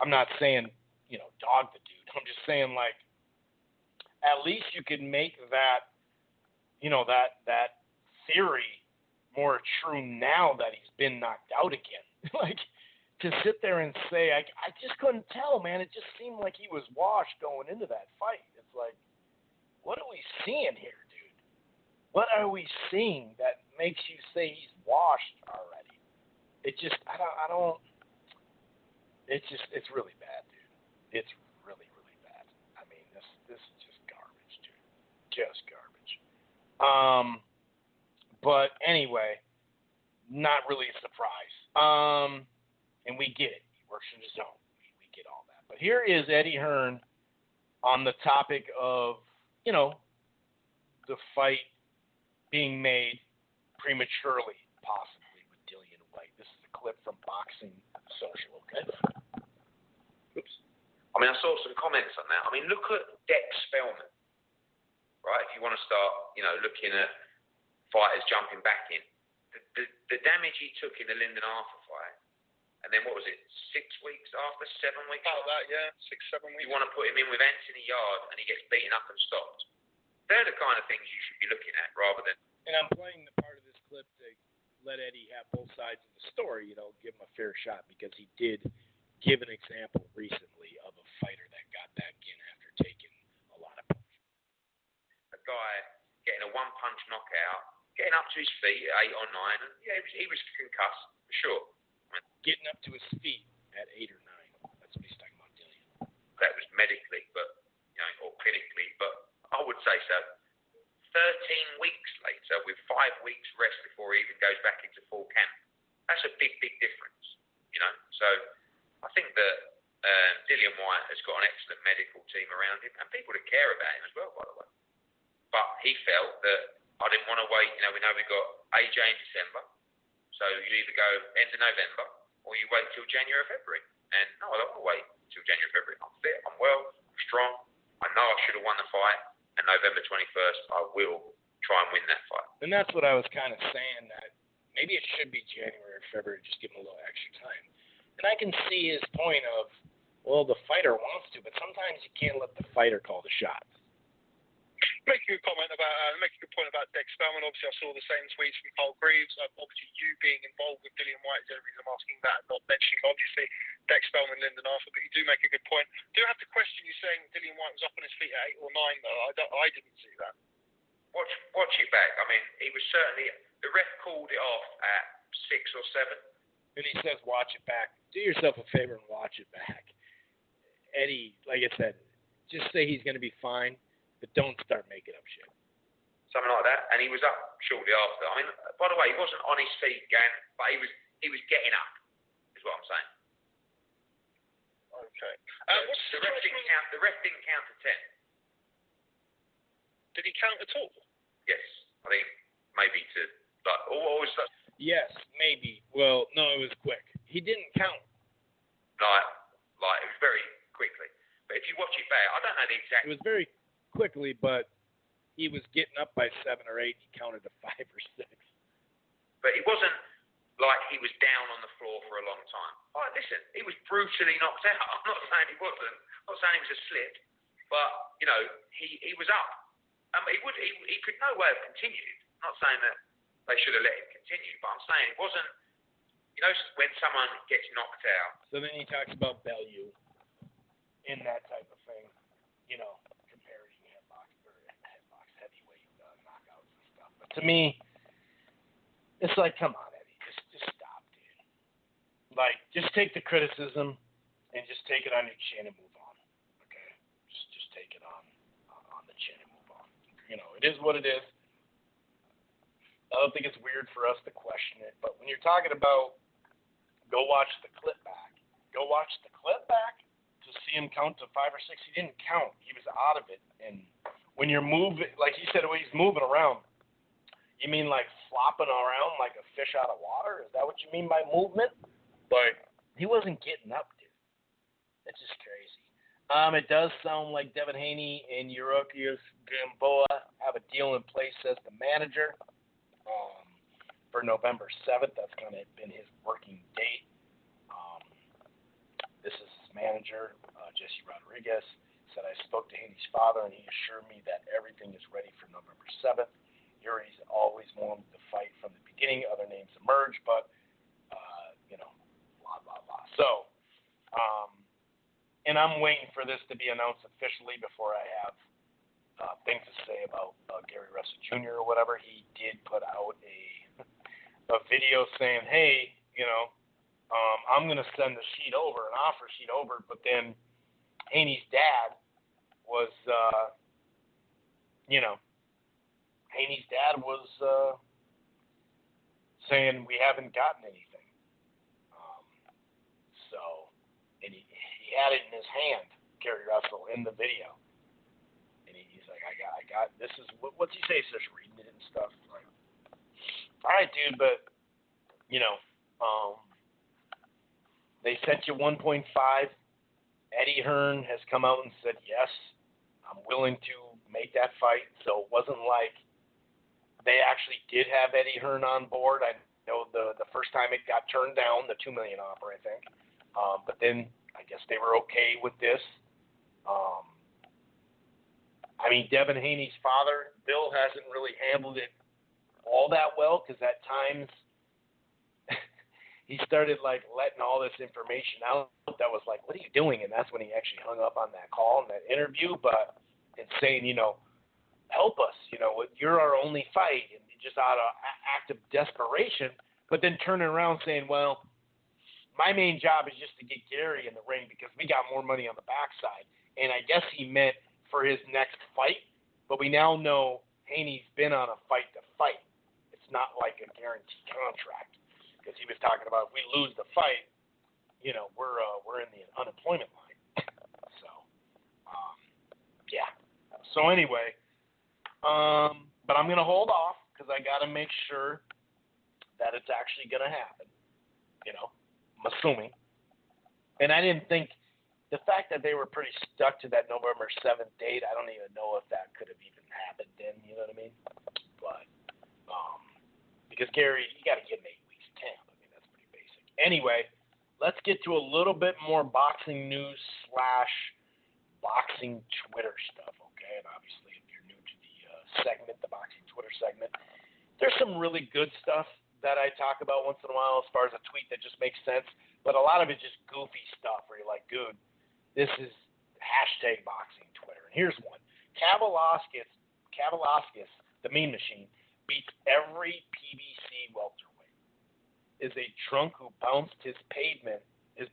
I'm not saying, dog the dude. I'm just saying, like, at least you could make that, that theory more true now that he's been knocked out again. Like, to sit there and say, I just couldn't tell, man. It just seemed like he was washed going into that fight. It's like, what are we seeing here, dude? What are we seeing that makes you say he's washed already? It just, I don't. it's really bad, dude. It's really, really bad. I mean, this is just garbage, dude. Just garbage. But anyway, not really a surprise. And we get it. He works in his zone. We get all that. But here is Eddie Hearn on the topic of, the fight being made prematurely, possibly, with Dillian White. This is a clip from Boxing Social, okay? Oops. I mean, I saw some comments on that. I mean, look at Dex Spellman, right? If you want to start, looking at fighters jumping back in. The damage he took in the Lyndon Arthur fight, and then what was it, 6 weeks after, 7 weeks About after? that, yeah, 6-7 weeks. You want to put him in with Anthony Yard and he gets beaten up and stopped. They're the kind of things you should be looking at rather than... And I'm playing the part of this clip to let Eddie have both sides of the story, give him a fair shot, because he did give an example recently of a fighter that got back in after taking a lot of punches. A guy getting a one-punch knockout, getting up to his feet at 8 or 9, and yeah, he was concussed, for sure. Getting up to his feet at 8 or 9. That's what he's talking about, Dillian. That was medically, but or clinically, but I would say so. 13 weeks later, with 5 weeks rest before he even goes back into full camp. That's a big, big difference, So I think that Dillian White has got an excellent medical team around him, and people that care about him as well, by the way. But he felt that I didn't want to wait. We know we've got AJ in December, so you either go end of November or you wait till January or February. And no, I don't want to wait till January or February. I'm fit, I'm well, I'm strong. I know I should have won the fight, and November 21st, I will try and win that fight. And that's what I was kind of saying, that maybe it should be January or February, just give him a little extra time. And I can see his point of, well, the fighter wants to, but sometimes you can't let the fighter call the shots. Make a good point about Dex Spellman. Obviously, I saw the same tweets from Paul Greaves. Obviously, you being involved with Dillian White is the only reason I'm asking that, not mentioning, obviously, Dex Spellman, Lyndon Arthur, but you do make a good point. Do you have to question you saying Dillian White was up on his feet at 8 or 9, though? I didn't see that. Watch it back. I mean, he was certainly... The ref called it off at 6 or 7. And he says, watch it back. Do yourself a favor and watch it back. Eddie, like I said, just say he's going to be fine, but don't start making up shit. Something like that. And he was up shortly after. I mean, by the way, he wasn't on his feet again, but he was getting up, is what I'm saying. Okay. The ref didn't count to 10. Did he count at all? Yes. I think maybe to, always... Yes, maybe. Well, no, it was quick. He didn't count. Like it was very quickly. But if you watch it back, I don't know the exact... It was very quickly, but he was getting up by 7 or 8. He counted to 5 or 6. But it wasn't like he was down on the floor for a long time. All right, listen, he was brutally knocked out. I'm not saying he wasn't. I'm not saying he was asleep. But, he was up. He could no way have continued. I'm not saying that they should have let him continue, but I'm saying it wasn't, when someone gets knocked out. So then he talks about value in that type of thing, comparing headbox heavyweight knockouts and stuff. But to me, it's like, come on, Eddie, just stop, dude. Like, just take the criticism and just take it on your chin and move on, okay? Just take it on the chin and move on. It is what it is. I don't think it's weird for us to question it, but when you're talking about go watch the clip back to see him count to 5 or 6. He didn't count. He was out of it. And when you're moving, like he said, when he's moving around, you mean like flopping around like a fish out of water? Is that what you mean by movement? But he wasn't getting up, dude. That's just crazy. It does sound like Devin Haney and Yuriorkis Gamboa have a deal in place as the manager for November 7th. That's kind of been his working date. This is his manager, Jesse Rodriguez, said, I spoke to Haney's father, and he assured me that everything is ready for November 7th. Yuri's always wanted to fight from the beginning. Other names emerged, but, blah, blah, blah. So, and I'm waiting for this to be announced officially before I have things to say about Gary Russell Jr. or whatever. He did put out a video saying, hey, I'm going to send the sheet over, an offer sheet over, but then Haney's dad was, Haney's dad was saying we haven't gotten anything. And he had it in his hand, Gary Russell, in the video. And he's like, I got, this is, what's he say? He's just reading it and stuff. Like, all right, dude, but, they sent you 1.5. Eddie Hearn has come out and said, yes, I'm willing to make that fight. So it wasn't like they actually did have Eddie Hearn on board. I know the first time it got turned down, the $2 million offer, I think. But then I guess they were okay with this. Devin Haney's father, Bill, hasn't really handled it all that well because at times he started letting all this information out that was like, what are you doing? And that's when he actually hung up on that call and that interview, but it's saying, help us, you're our only fight, and just out of act of desperation, but then turning around saying, well, my main job is just to get Gary in the ring because we got more money on the backside. And I guess he meant for his next fight, but we now know Haney's been on a fight to fight. It's not like a guaranteed contract. Because he was talking about if we lose the fight, we're in the unemployment line. So anyway, but I'm gonna hold off because I got to make sure that it's actually gonna happen. I'm assuming. And I didn't think the fact that they were pretty stuck to that November 7th date. I don't even know if that could have even happened then. You know what I mean? But because Gary, you got to give him 8 weeks camp. I mean, that's pretty basic. Anyway, let's get to a little bit more boxing news / boxing Twitter stuff, okay? And obviously, if you're new to the segment, the boxing Twitter segment, there's some really good stuff that I talk about once in a while as far as a tweet that just makes sense, but a lot of it's just goofy stuff where you're like, dude, this is #boxing Twitter. And here's one. Kavaliauskas, the Mean Machine, beats every PBC welterweight. Is a drunk who bounced his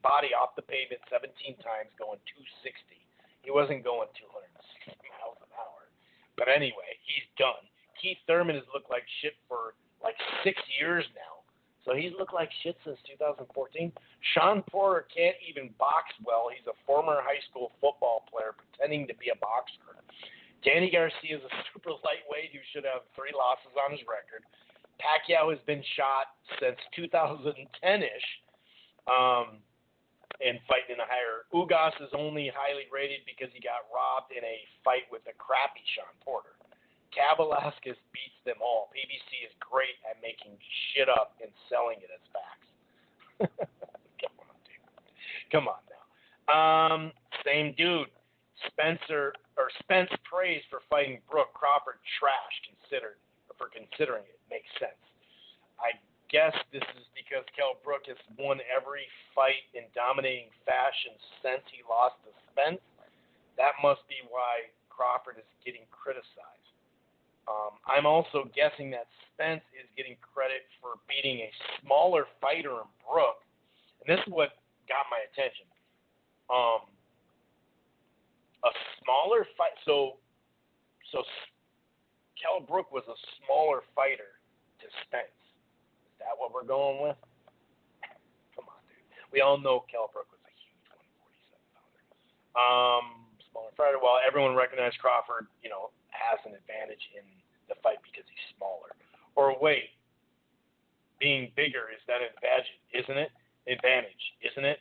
body off the pavement 17 times going 260. He wasn't going 260 miles an hour. But anyway, he's done. Keith Thurman has looked like shit for 6 years now. So he's looked like shit since 2014. Sean Porter can't even box well. He's a former high school football player pretending to be a boxer. Danny Garcia is a super lightweight who should have 3 losses on his record. Pacquiao has been shot since 2010-ish and fighting in a higher. Ugas is only highly rated because he got robbed in a fight with a crappy Sean Porter. Kavaliauskas beats them all. PBC is great at making shit up and selling it as facts. Come on, dude. Come on now. Same dude. Spence praised for fighting Brooke. Crawford trash for considering it. Makes sense. I guess this is because Kell Brook has won every fight in dominating fashion since he lost to Spence. That must be why Crawford is getting criticized. I'm also guessing that Spence is getting credit for beating a smaller fighter in Brooke. And this is what got my attention. A smaller fight. So Kell Brook was a smaller fighter to Spence. Is that what we're going with? Come on, dude. We all know Kell Brook was a huge 147-pounder. Smaller fighter. Well, everyone recognized Crawford, has an advantage in the fight because he's smaller. Or wait, being bigger, is that an advantage, isn't it?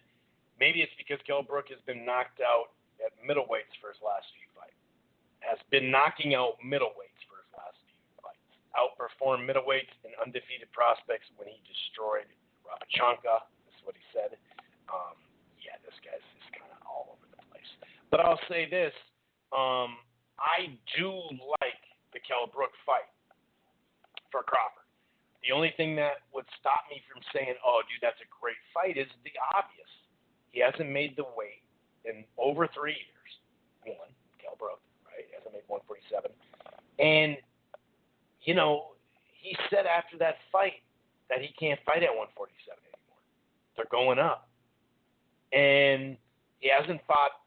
Maybe it's because Kell Brook has been knocked out at middleweights for his last few fights. Has been knocking out middleweights for his last few fights. Outperformed middleweights and undefeated prospects when he destroyed Rapachanka. That's what he said. This guy's just kind of all over the place. But I'll say this. I do like the Kell Brook fight for Crawford. The only thing that would stop me from saying, oh, dude, that's a great fight is the obvious. He hasn't made the weight in over 3 years. Kell Brook, right? He hasn't made 147. And, he said after that fight that he can't fight at 147 anymore. They're going up. And he hasn't fought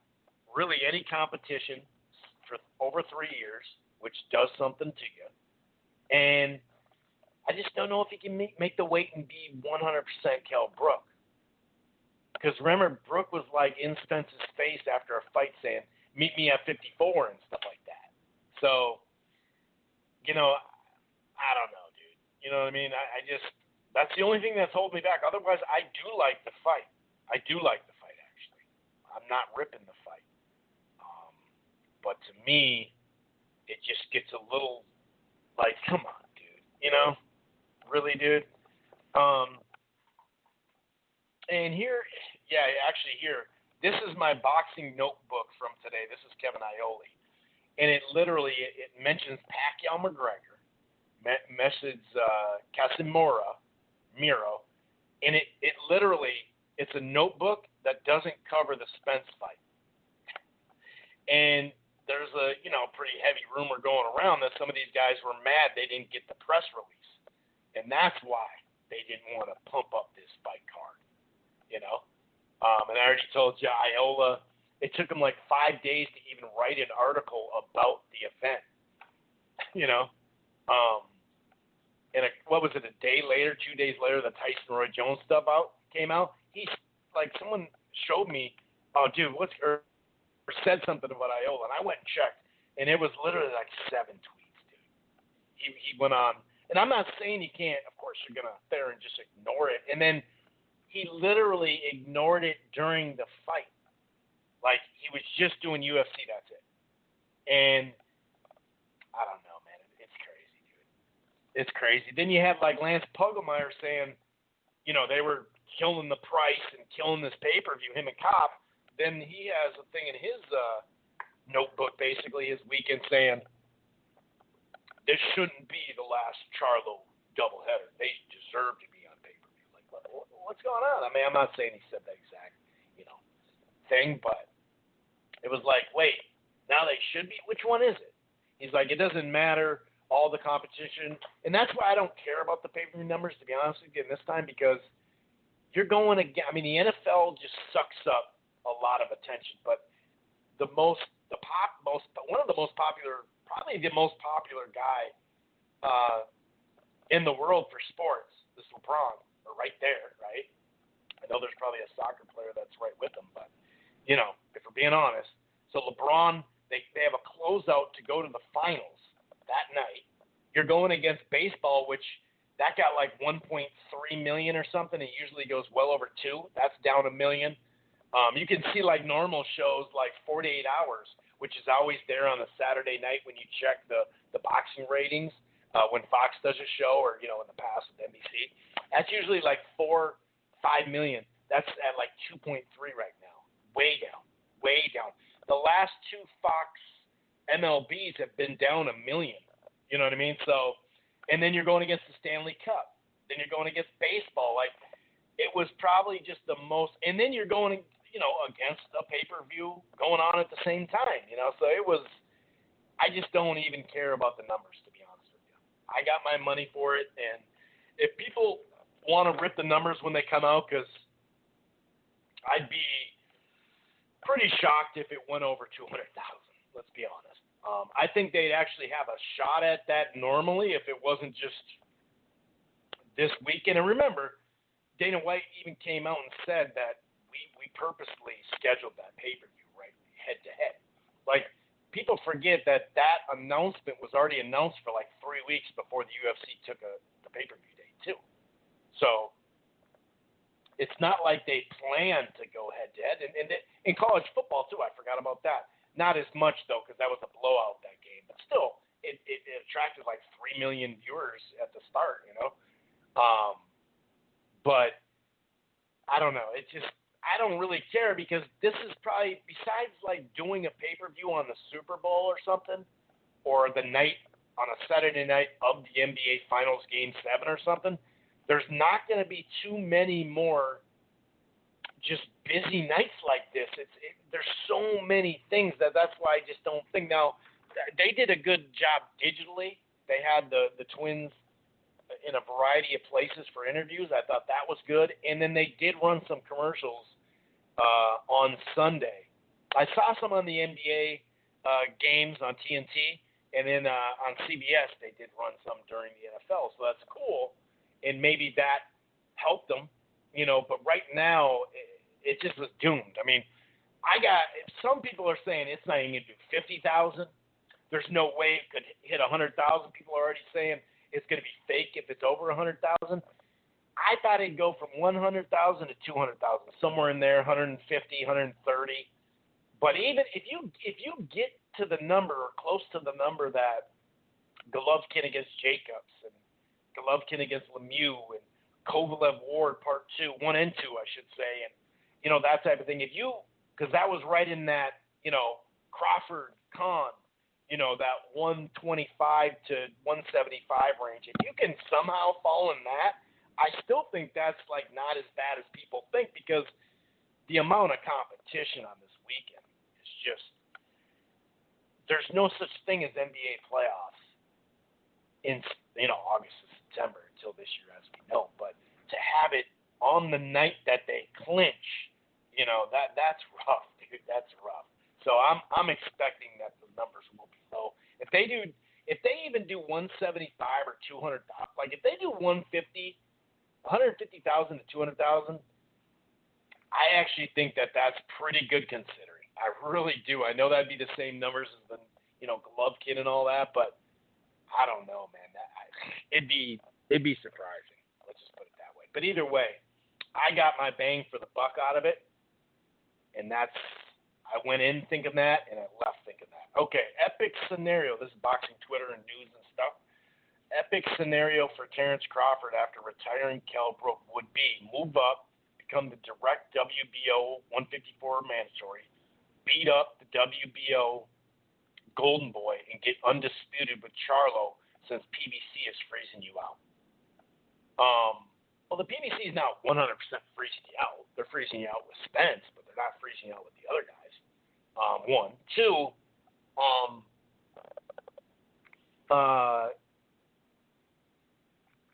really any competition for over 3 years, which does something to you. And I just don't know if he can make the weight and be 100% Kell Brook. Because remember, Brook was like in Spence's face after a fight saying, meet me at 54 and stuff like that. So, I don't know, dude. You know what I mean? I just, that's the only thing that's holding me back. Otherwise, I do like the fight. I do like the fight, actually. I'm not ripping the fight. But to me, it just gets a little like, come on, dude. Really, dude. And here, this is my boxing notebook from today. This is Kevin Iole. And it literally, it mentions Pacquiao McGregor, mentions Casimiro, and it literally, it's a notebook that doesn't cover the Spence fight. And there's a, pretty heavy rumor going around that some of these guys were mad they didn't get the press release. And that's why they didn't want to pump up this fight card, And I already told you, Iola, it took him like 5 days to even write an article about the event, And what was it, a day later, 2 days later, the Tyson Roy Jones stuff came out? He's like, someone showed me, oh, dude, or said something about Iola, and I went and checked, and it was literally like 7 tweets, dude. He went on, and I'm not saying he can't. Of course, you're gonna sit there and just ignore it, and then he literally ignored it during the fight, like he was just doing UFC. That's it, and I don't know, man. It's crazy, dude. It's crazy. Then you have like Lance Puggelmeyer saying, they were killing the price and killing this pay-per-view, him and Kopp. Then he has a thing in his notebook, basically, his weekend, saying this shouldn't be the last Charlo doubleheader. They deserve to be on pay-per-view. Like, what's going on? I mean, I'm not saying he said that exact, thing, but it was like, wait, now they should be? Which one is it? He's like, it doesn't matter, all the competition. And that's why I don't care about the pay-per-view numbers, to be honest with you, this time, because you're going again. I mean, the NFL just sucks up a lot of attention, but one of the most popular, probably the most popular guy in the world for sports is LeBron, or right there, right? I know there's probably a soccer player that's right with him, but if we're being honest, so LeBron, they have a closeout to go to the finals that night. You're going against baseball, which that got like 1.3 million or something. It usually goes well over 2. That's down $1 million. You can see like normal shows like 48 Hours, which is always there on a Saturday night when you check the boxing ratings when Fox does a show, or in the past with NBC. That's usually like 4-5 million. That's at like 2.3 right now. Way down. The last 2 Fox MLBs have been down $1 million. You know what I mean? So, and then you're going against the Stanley Cup. Then you're going against baseball. Like, it was probably just the most, and then you're going, against a pay-per-view going on at the same time, So it was, I just don't even care about the numbers, to be honest with you. I got my money for it, and if people want to rip the numbers when they come out, because I'd be pretty shocked if it went over 200,000, let's be honest. I think they'd actually have a shot at that normally if it wasn't just this weekend. And remember, Dana White even came out and said that we purposely scheduled that pay-per-view right head-to-head. Like, people forget that announcement was already announced for like 3 weeks before the UFC took the pay-per-view date too. So it's not like they planned to go head-to-head. And in college football too, I forgot about that. Not as much though, because that was a blowout that game. But still, it attracted like 3 million viewers at the start, But I don't know. It's just, I don't really care, because this is probably, besides like doing a pay-per-view on the Super Bowl or something, or the night on a Saturday night of the NBA Finals Game 7 or something, there's not going to be too many more just busy nights like this. There's so many things that's why I just don't think. Now, they did a good job digitally. They had the Twins in a variety of places for interviews. I thought that was good. And then they did run some commercials on Sunday. I saw some on the NBA games on TNT, and then on CBS they did run some during the NFL. So that's cool, and maybe that helped them, But right now it just was doomed. I mean, some people are saying it's not even going to do 50,000. There's no way it could hit 100,000. People are already saying it's going to be fake if it's over 100,000. I thought it'd go from 100,000 to 200,000, somewhere in there, 150, 130. But even if you get to the number or close to the number that Golovkin against Jacobs and Golovkin against Lemieux and Kovalev Ward Part 1 and 2, I should say, and that type of thing. Because that was right in that Crawford Khan. That 125 to 175 range. If you can somehow fall in that, I still think that's like not as bad as people think, because the amount of competition on this weekend is just, there's no such thing as NBA playoffs in August and September until this year, as we know. But to have it on the night that they clinch, that's rough, dude. That's rough. So I'm expecting that the numbers will be low. If they even do 175 or 200, like if they do 150,000 to 200,000, I actually think that's pretty good considering. I really do. I know that'd be the same numbers as the Golovkin and all that, but I don't know, man. It'd be surprising. Let's just put it that way. But either way, I got my bang for the buck out of it, and I went in thinking that, and I left thinking that. Okay, epic scenario. This is boxing Twitter and news and stuff. Epic scenario for Terrence Crawford after retiring Kell Brook would be move up, become the direct WBO 154 mandatory, beat up the WBO Golden Boy, and get undisputed with Charlo since PBC is freezing you out. Well, the PBC is not 100% freezing you out. They're freezing you out with Spence, but they're not freezing you out with the other guys. One. Two,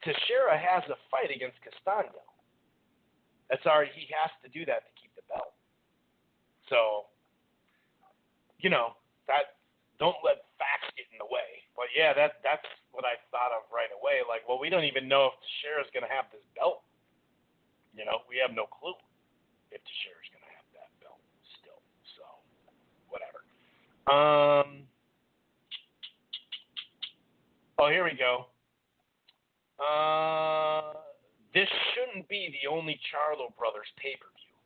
Teixeira has a fight against Castano. That's already, he has to do that to keep the belt. So, that, don't let facts get in the way. But yeah, that's what I thought of right away. Like, well, we don't even know if Teixeira's going to have this belt. We have no clue if Teixeira's going to have that belt still. So, whatever. Oh, here we go. This shouldn't be the only Charlo Brothers pay-per-view.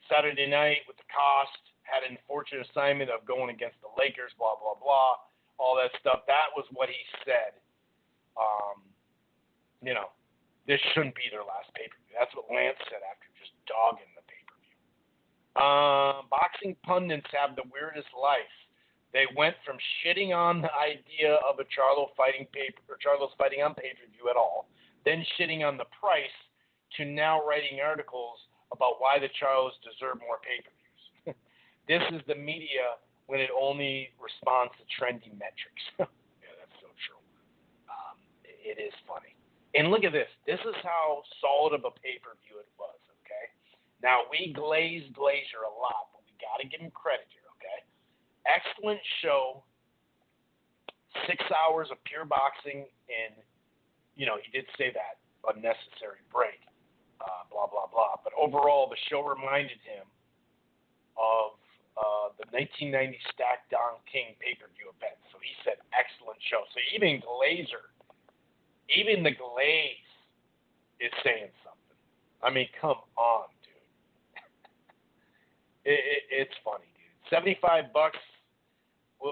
Saturday night with the cost, had an unfortunate assignment of going against the Lakers, blah, blah, blah, all that stuff. That was what he said. This shouldn't be their last pay-per-view. That's what Lance said after just dogging the pay-per-view. Boxing pundits have the weirdest life. They went from shitting on the idea of a Charlo's fighting on pay-per-view at all, then shitting on the price, to now writing articles about why the Charlos deserve more pay-per-views. This is the media when it only responds to trendy metrics. Yeah, that's so true. It is funny. And look at this. This is how solid of a pay-per-view it was, okay? Now, we glaze Glazier a lot, but we got to give him credit here, okay? Excellent show. 6 hours of pure boxing, and, he did say that unnecessary break, blah, blah, blah. But overall, the show reminded him of the 1990 Stack Don King pay-per-view event. So he said, excellent show. So even the glaze is saying something. I mean, come on, dude. It's funny, dude. $75,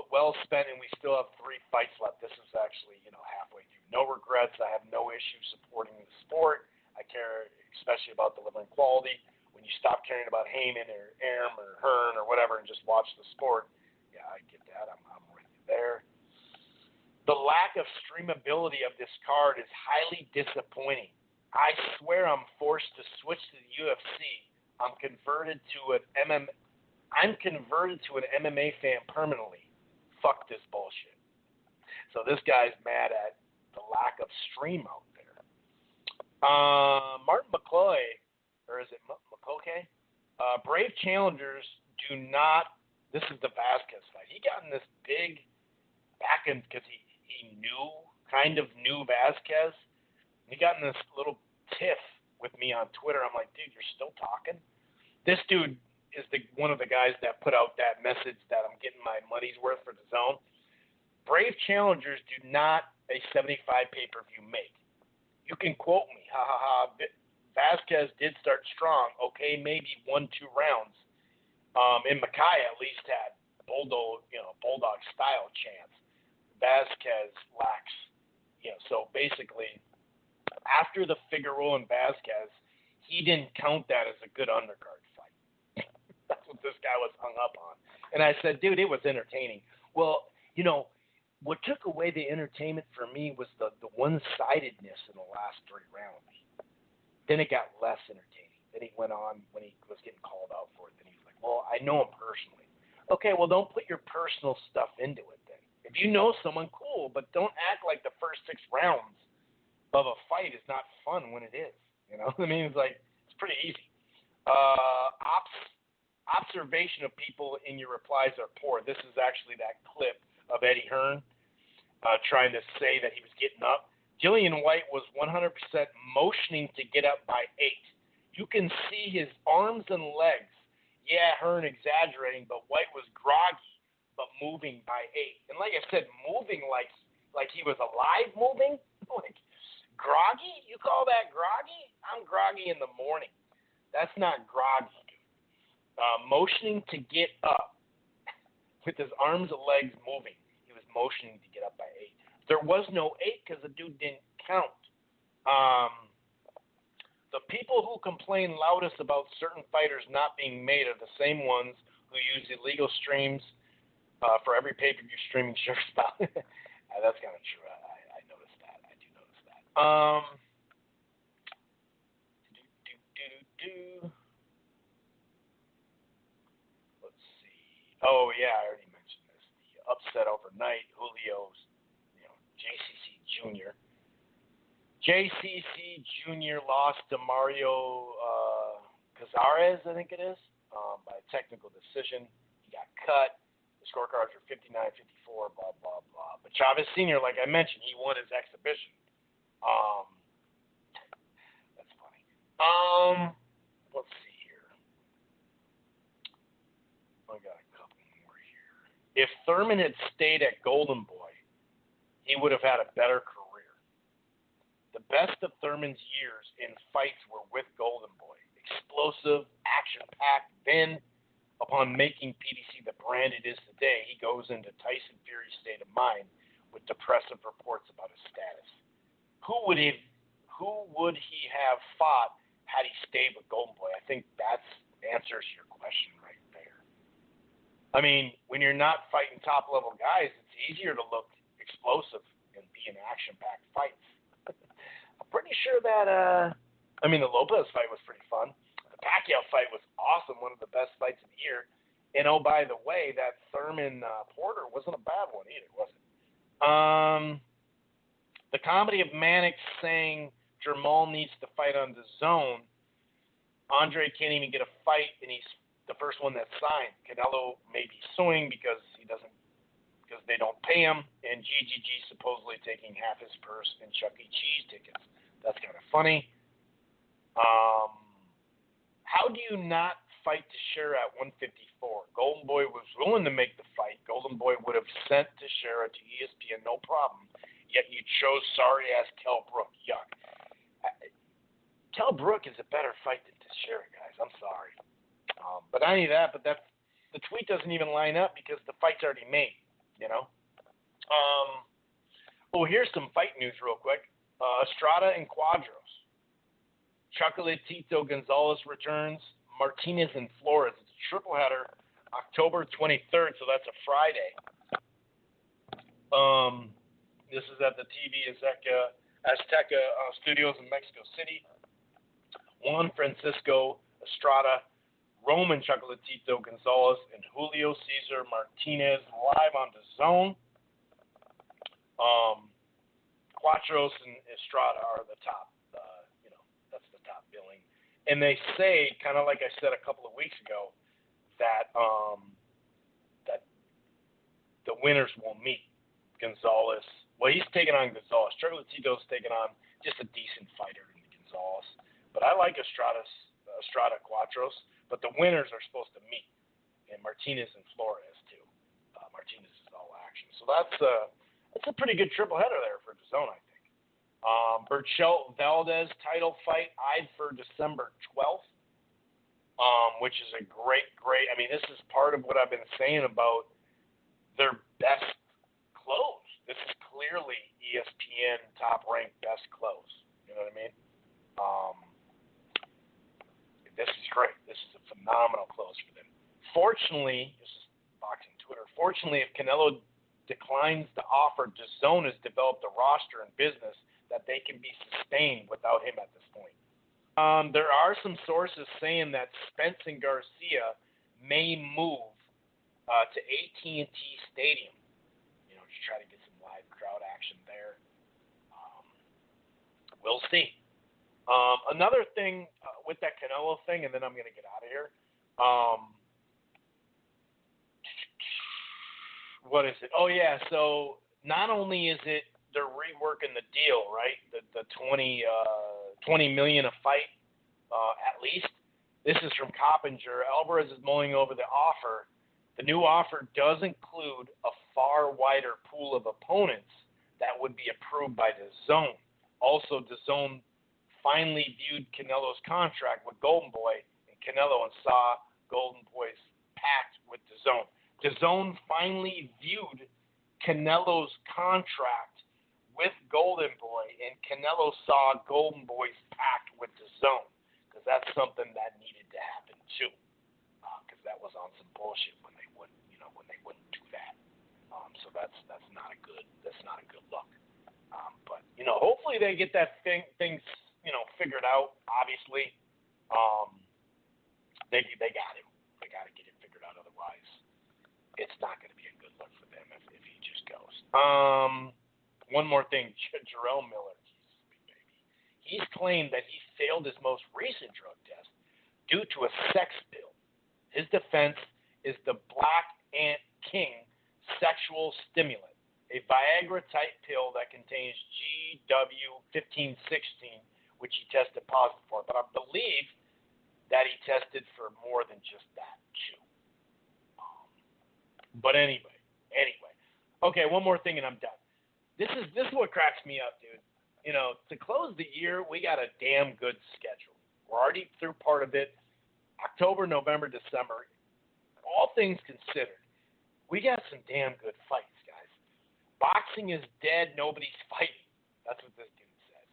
well spent, and we still have 3 fights left. This is actually, halfway through. No regrets. I have no issue supporting the sport. I care especially about delivering quality. When you stop caring about Heyman or Arum or Hearn or whatever and just watch the sport, yeah, I get that. I'm with you there. The lack of streamability of this card is highly disappointing. I swear I'm forced to switch to the UFC. I'm converted to an MMA fan permanently. Fuck this bullshit. So this guy's mad at the lack of stream out there. Martin McCoy, or is it McCoy? Brave challengers do not. This is the Vasquez fight. He got in this big back end because he kind of knew Vasquez. He got in this little tiff with me on Twitter. I'm like, dude, you're still talking? This dude is one of the guys that put out that message that I'm getting my money's worth for the zone. Brave challengers do not a 75 pay-per-view make. You can quote me, ha ha ha. Vasquez did start strong. Okay, maybe 1-2 rounds. And Makai at least had bulldog style chance. Vasquez lacks, so basically, after the Figueroa and Vasquez, he didn't count that as a good undercard fight. That's what this guy was hung up on. And I said, dude, it was entertaining. Well, what took away the entertainment for me was the one-sidedness in the last 3 rounds. Then it got less entertaining. Then he went on when he was getting called out for it. Then he was like, well, I know him personally. Okay, well, don't put your personal stuff into it then. If you know someone, cool, but don't act like the first 6 rounds of a fight is not fun when it is. I mean, it's pretty easy. Observation of people in your replies are poor. This is actually that clip of Eddie Hearn trying to say that he was getting up. Dillian White was 100% motioning to get up by 8. You can see his arms and legs. Yeah, Hearn exaggerating, but White was groggy, but moving by 8. And like I said, moving like he was alive moving? Like, groggy? You call that groggy? I'm groggy in the morning. That's not groggy, dude. Motioning to get up with his arms and legs moving. He was motioning to get up by 8. There was no 8 because the dude didn't count. The people who complain loudest about certain fighters not being made are the same ones who use illegal streams for every pay-per-view streaming service. That's kind of true. I noticed that. I do notice that. Let's see. Oh, yeah, I already mentioned this. The upset overnight, Julio's, JCC Jr. JCC Jr. lost to Mario Cazares, I think it is, by a technical decision. He got cut. The scorecards were 59-54, blah, blah, blah. But Chavez Sr., like I mentioned, he won his exhibition. That's funny. Let's see here. I got a couple more here. If Thurman had stayed at Golden Boy, he would have had a better career. The best of Thurman's years in fights were with Golden Boy. Explosive, action-packed. Then, upon making PBC the brand it is today, he goes into Tyson Fury's state of mind with depressive reports about his status. Who would he have fought had he stayed with Golden Boy? I think that answers your question right there. I mean, when you're not fighting top-level guys, it's easier to look explosive and be in action-packed fights. I'm pretty sure that, the Lopez fight was pretty fun. The Pacquiao fight was awesome, one of the best fights of the year. And, oh, by the way, that Thurman Porter wasn't a bad one either, was it? The comedy of Mannix saying Jermall needs to fight on the zone. Andre can't even get a fight, and he's the first one that's signed. Canelo may be suing because they don't pay him, and GGG supposedly taking half his purse in Chuck E. Cheese tickets. That's kind of funny. How do you not fight Teixeira at 154? Golden Boy was willing to make the fight. Golden Boy would have sent Teixeira to ESPN, no problem. Yet you chose sorry-ass Kell Brook. Yuck. Kell Brook is a better fight than Teixeira, guys. I'm sorry. But not only that, but the tweet doesn't even line up because the fight's already made. Here's some fight news real quick. Estrada and Quadros. Chocolatito Gonzalez returns. Martinez and Flores. It's a triple header, October 23rd, so that's a Friday. This is at the TV Azteca Studios in Mexico City. Juan Francisco Estrada, Roman Chocolatito Gonzalez, and Julio Cesar Martinez live on the zone. Quattros and Estrada are the top. That's the top billing. And they say, kind of like I said a couple of weeks ago, that that the winners will meet. Gonzalez. Well, he's taking on Gonzalez. Chocolatito's taking on just a decent fighter in Gonzalez. But I like Estrada Quattros. But the winners are supposed to meet. And Martinez and Flores, too. Martinez is all action. So that's a pretty good triple header there for DAZN, I think. Burchell Valdez title fight eyed for December 12th, which is a great. I mean, this is part of what I've been saying about their best close. This is clearly ESPN top-ranked best close. You know what I mean? This is great. This is a phenomenal close for them. Fortunately, this is boxing Twitter. Fortunately, if Canelo declines to offer, DAZN has developed a roster and business that they can be sustained without him at this point. There are some sources saying that Spence and Garcia may move to AT&T Stadium, to try to get some live crowd action there. We'll see. Another thing with that Canelo thing, and then I'm going to get out of here. What is it? Oh, yeah, so not only is it they're reworking the deal, right? The $20 million a fight, at least. This is from Coppinger. Alvarez is mulling over the offer. The new offer does include a far wider pool of opponents that would be approved by DAZN. Also, DAZN finally viewed Canelo's contract with Golden Boy, and Canelo and saw Golden Boy's pact with DAZN. DAZN finally viewed Canelo's contract with Golden Boy, and Canelo saw Golden Boy's pact with DAZN, because that's something that needed to happen too, because that was on some bullshit when they wouldn't do that. So that's not a good look. But hopefully they get that things figured out. Obviously, they got him. They got to get it figured out. Otherwise, it's not going to be a good look for them if he just goes. One more thing, Jarrell Miller, he's claimed that he failed his most recent drug test due to a sex pill. His defense is the Black Ant King sexual stimulant, a Viagra-type pill that contains GW1516, which he tested positive for. But I believe that he tested for more than just that, too. But anyway. Okay, one more thing and I'm done. This is what cracks me up, dude. To close the year, we got a damn good schedule. We're already through part of it. October, November, December. All things considered, we got some damn good fights, guys. Boxing is dead. Nobody's fighting. That's what this dude says.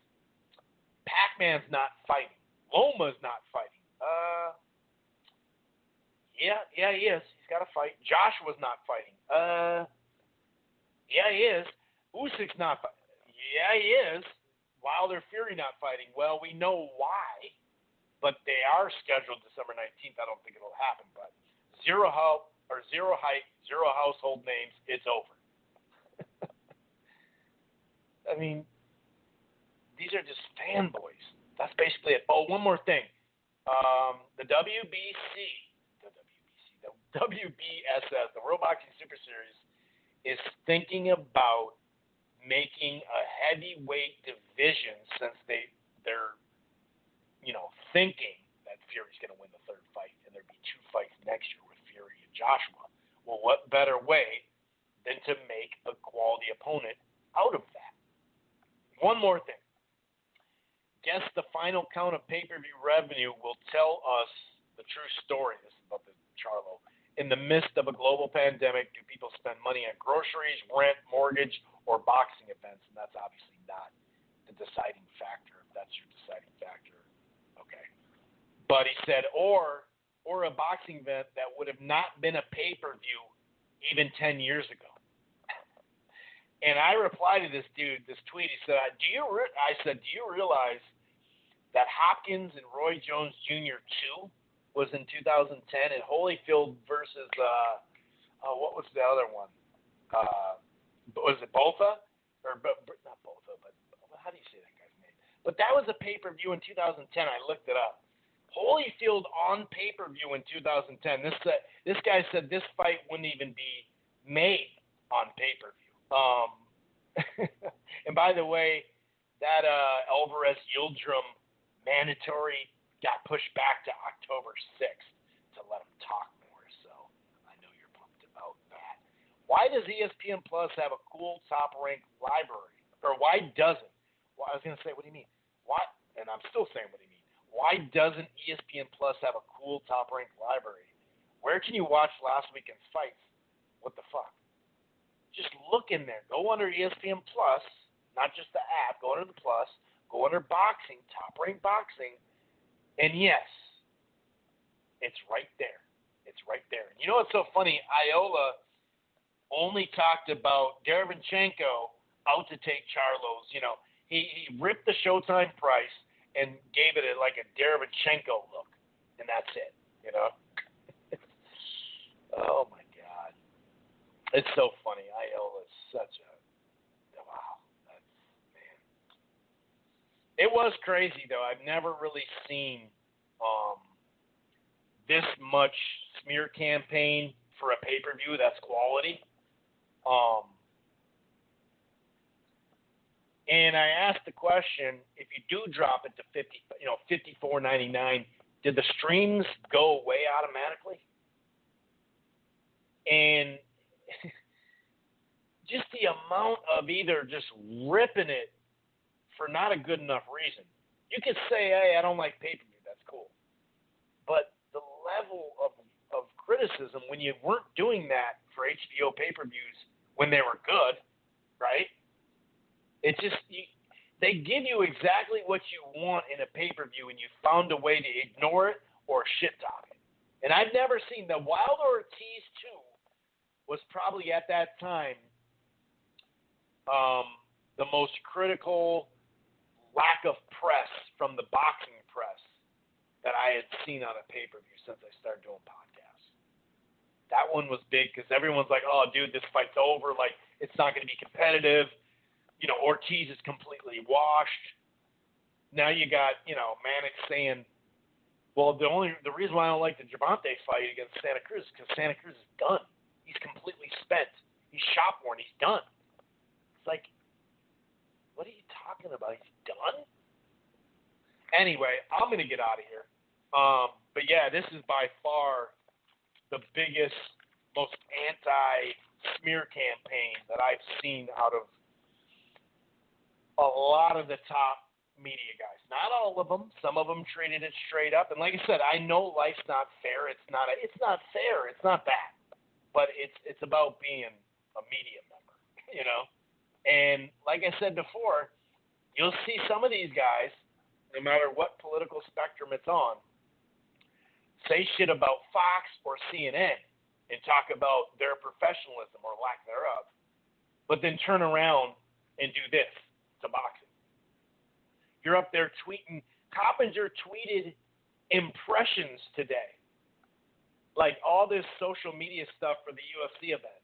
Pac-Man's not fighting. Loma's not fighting. Yeah, he is. He's got to fight. Joshua's not fighting. Yeah, he is. Usyk's not fighting. Yeah, he is. Wilder Fury not fighting. Well, we know why, but they are scheduled December 19th. I don't think it'll happen, but zero height, zero household names. It's over. I mean, these are just fanboys. That's basically it. Oh, one more thing. The WBSS, the World Boxing Super Series, is thinking about making a heavyweight division since they're thinking that Fury's going to win the third fight and there'd be two fights next year with Fury and Joshua. Well, what better way than to make a quality opponent out of that? One more thing. Guess the final count of pay-per-view revenue will tell us the true story. This is about the Charlo. In the midst of a global pandemic, do people spend money on groceries, rent, mortgage, or boxing events? And that's obviously not the deciding factor. If that's your deciding factor, okay. But he said, or a boxing event that would have not been a pay-per-view even 10 years ago. And I replied to this dude, this tweet. He said, do you realize that Hopkins and Roy Jones Jr. 2 was in 2010, and Holyfield versus what was the other one? Was it Botha? Or not Botha, but But that was a pay-per-view in 2010. I looked it up. Holyfield on pay-per-view in 2010. This guy said this fight wouldn't even be made on pay-per-view. And by the way, that Alvarez Yildirim mandatory got pushed back to October 6th to let him talk more. So I know you're pumped about that. Why does ESPN Plus have a cool top-ranked library? Or why doesn't? Well, I was going to say, what do you mean? Why? And I'm still saying, what do you mean? Why doesn't ESPN Plus have a cool top-ranked library? Where can you watch last weekend's fights? What the fuck? Just look in there. Go under ESPN Plus, not just the app. Go under the Plus. Go under boxing, top-ranked boxing. And yes, it's right there. It's right there. You know what's so funny? Iola only talked about Derevyanchenko out to take Charlo's. You know, he ripped the Showtime price and gave it like a Derevyanchenko look, and that's it. You know. Oh my God, it's so funny. Iola is such a wow. That's man. It was crazy though. I've never really seen this much smear campaign for a pay-per-view that's quality. And I asked the question: if you do drop it to $54.99, did the streams go away automatically? And just the amount of either just ripping it for not a good enough reason. You could say, hey, I don't like pay-per-view. That's cool. But the level of criticism when you weren't doing that for HBO pay-per-views when they were good, right? It just they give you exactly what you want in a pay-per-view, and you found a way to ignore it or shit talk it. And I've never seen the Wilder Ortiz 2 was probably at that time the most critical lack of press from the boxing press that I had seen on a pay-per-view since I started doing podcasts. That one was big because everyone's like, oh, dude, this fight's over. Like, it's not going to be competitive. You know, Ortiz is completely washed. Now you got, Mannix saying, well, the reason why I don't like the Gervonta fight against Santa Cruz is because Santa Cruz is done. He's completely spent. He's shot worn. He's done. It's like, what are you talking about? He's done? Anyway, I'm going to get out of here. But yeah, this is by far the biggest, most anti-smear campaign that I've seen out of a lot of the top media guys. Not all of them. Some of them treated it straight up. And like I said, I know life's not fair. It's not fair. It's not that. But it's about being a media member, And like I said before, you'll see some of these guys, no matter what political spectrum it's on, say shit about Fox or CNN and talk about their professionalism or lack thereof, but then turn around and do this to boxing. You're up there tweeting. Coppinger tweeted impressions today. Like all this social media stuff for the UFC event.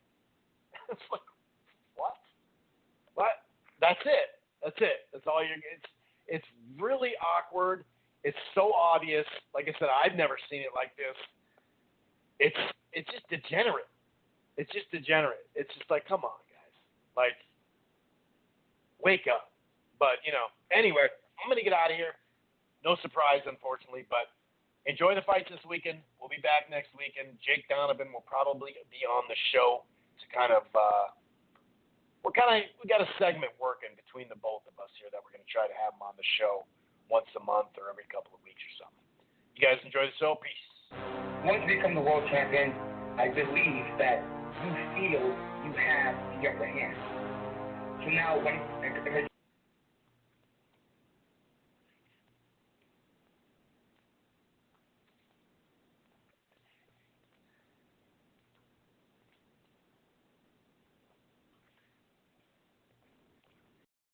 It's like, what? What? That's it. That's all you're. It's really awkward. It's so obvious. Like I said, I've never seen it like this. It's just degenerate. It's just like, come on, guys. Like, wake up. But anyway, I'm gonna get out of here. No surprise, unfortunately, but enjoy the fights this weekend. We'll be back next weekend. Jake Donovan will probably be on the show to kind of. We got a segment working between the both of us here that we're going to try to have him on the show once a month or every couple of weeks or something. You guys enjoy the show. Peace. Once you become the world champion, I believe that you feel you have the upper hand. So now when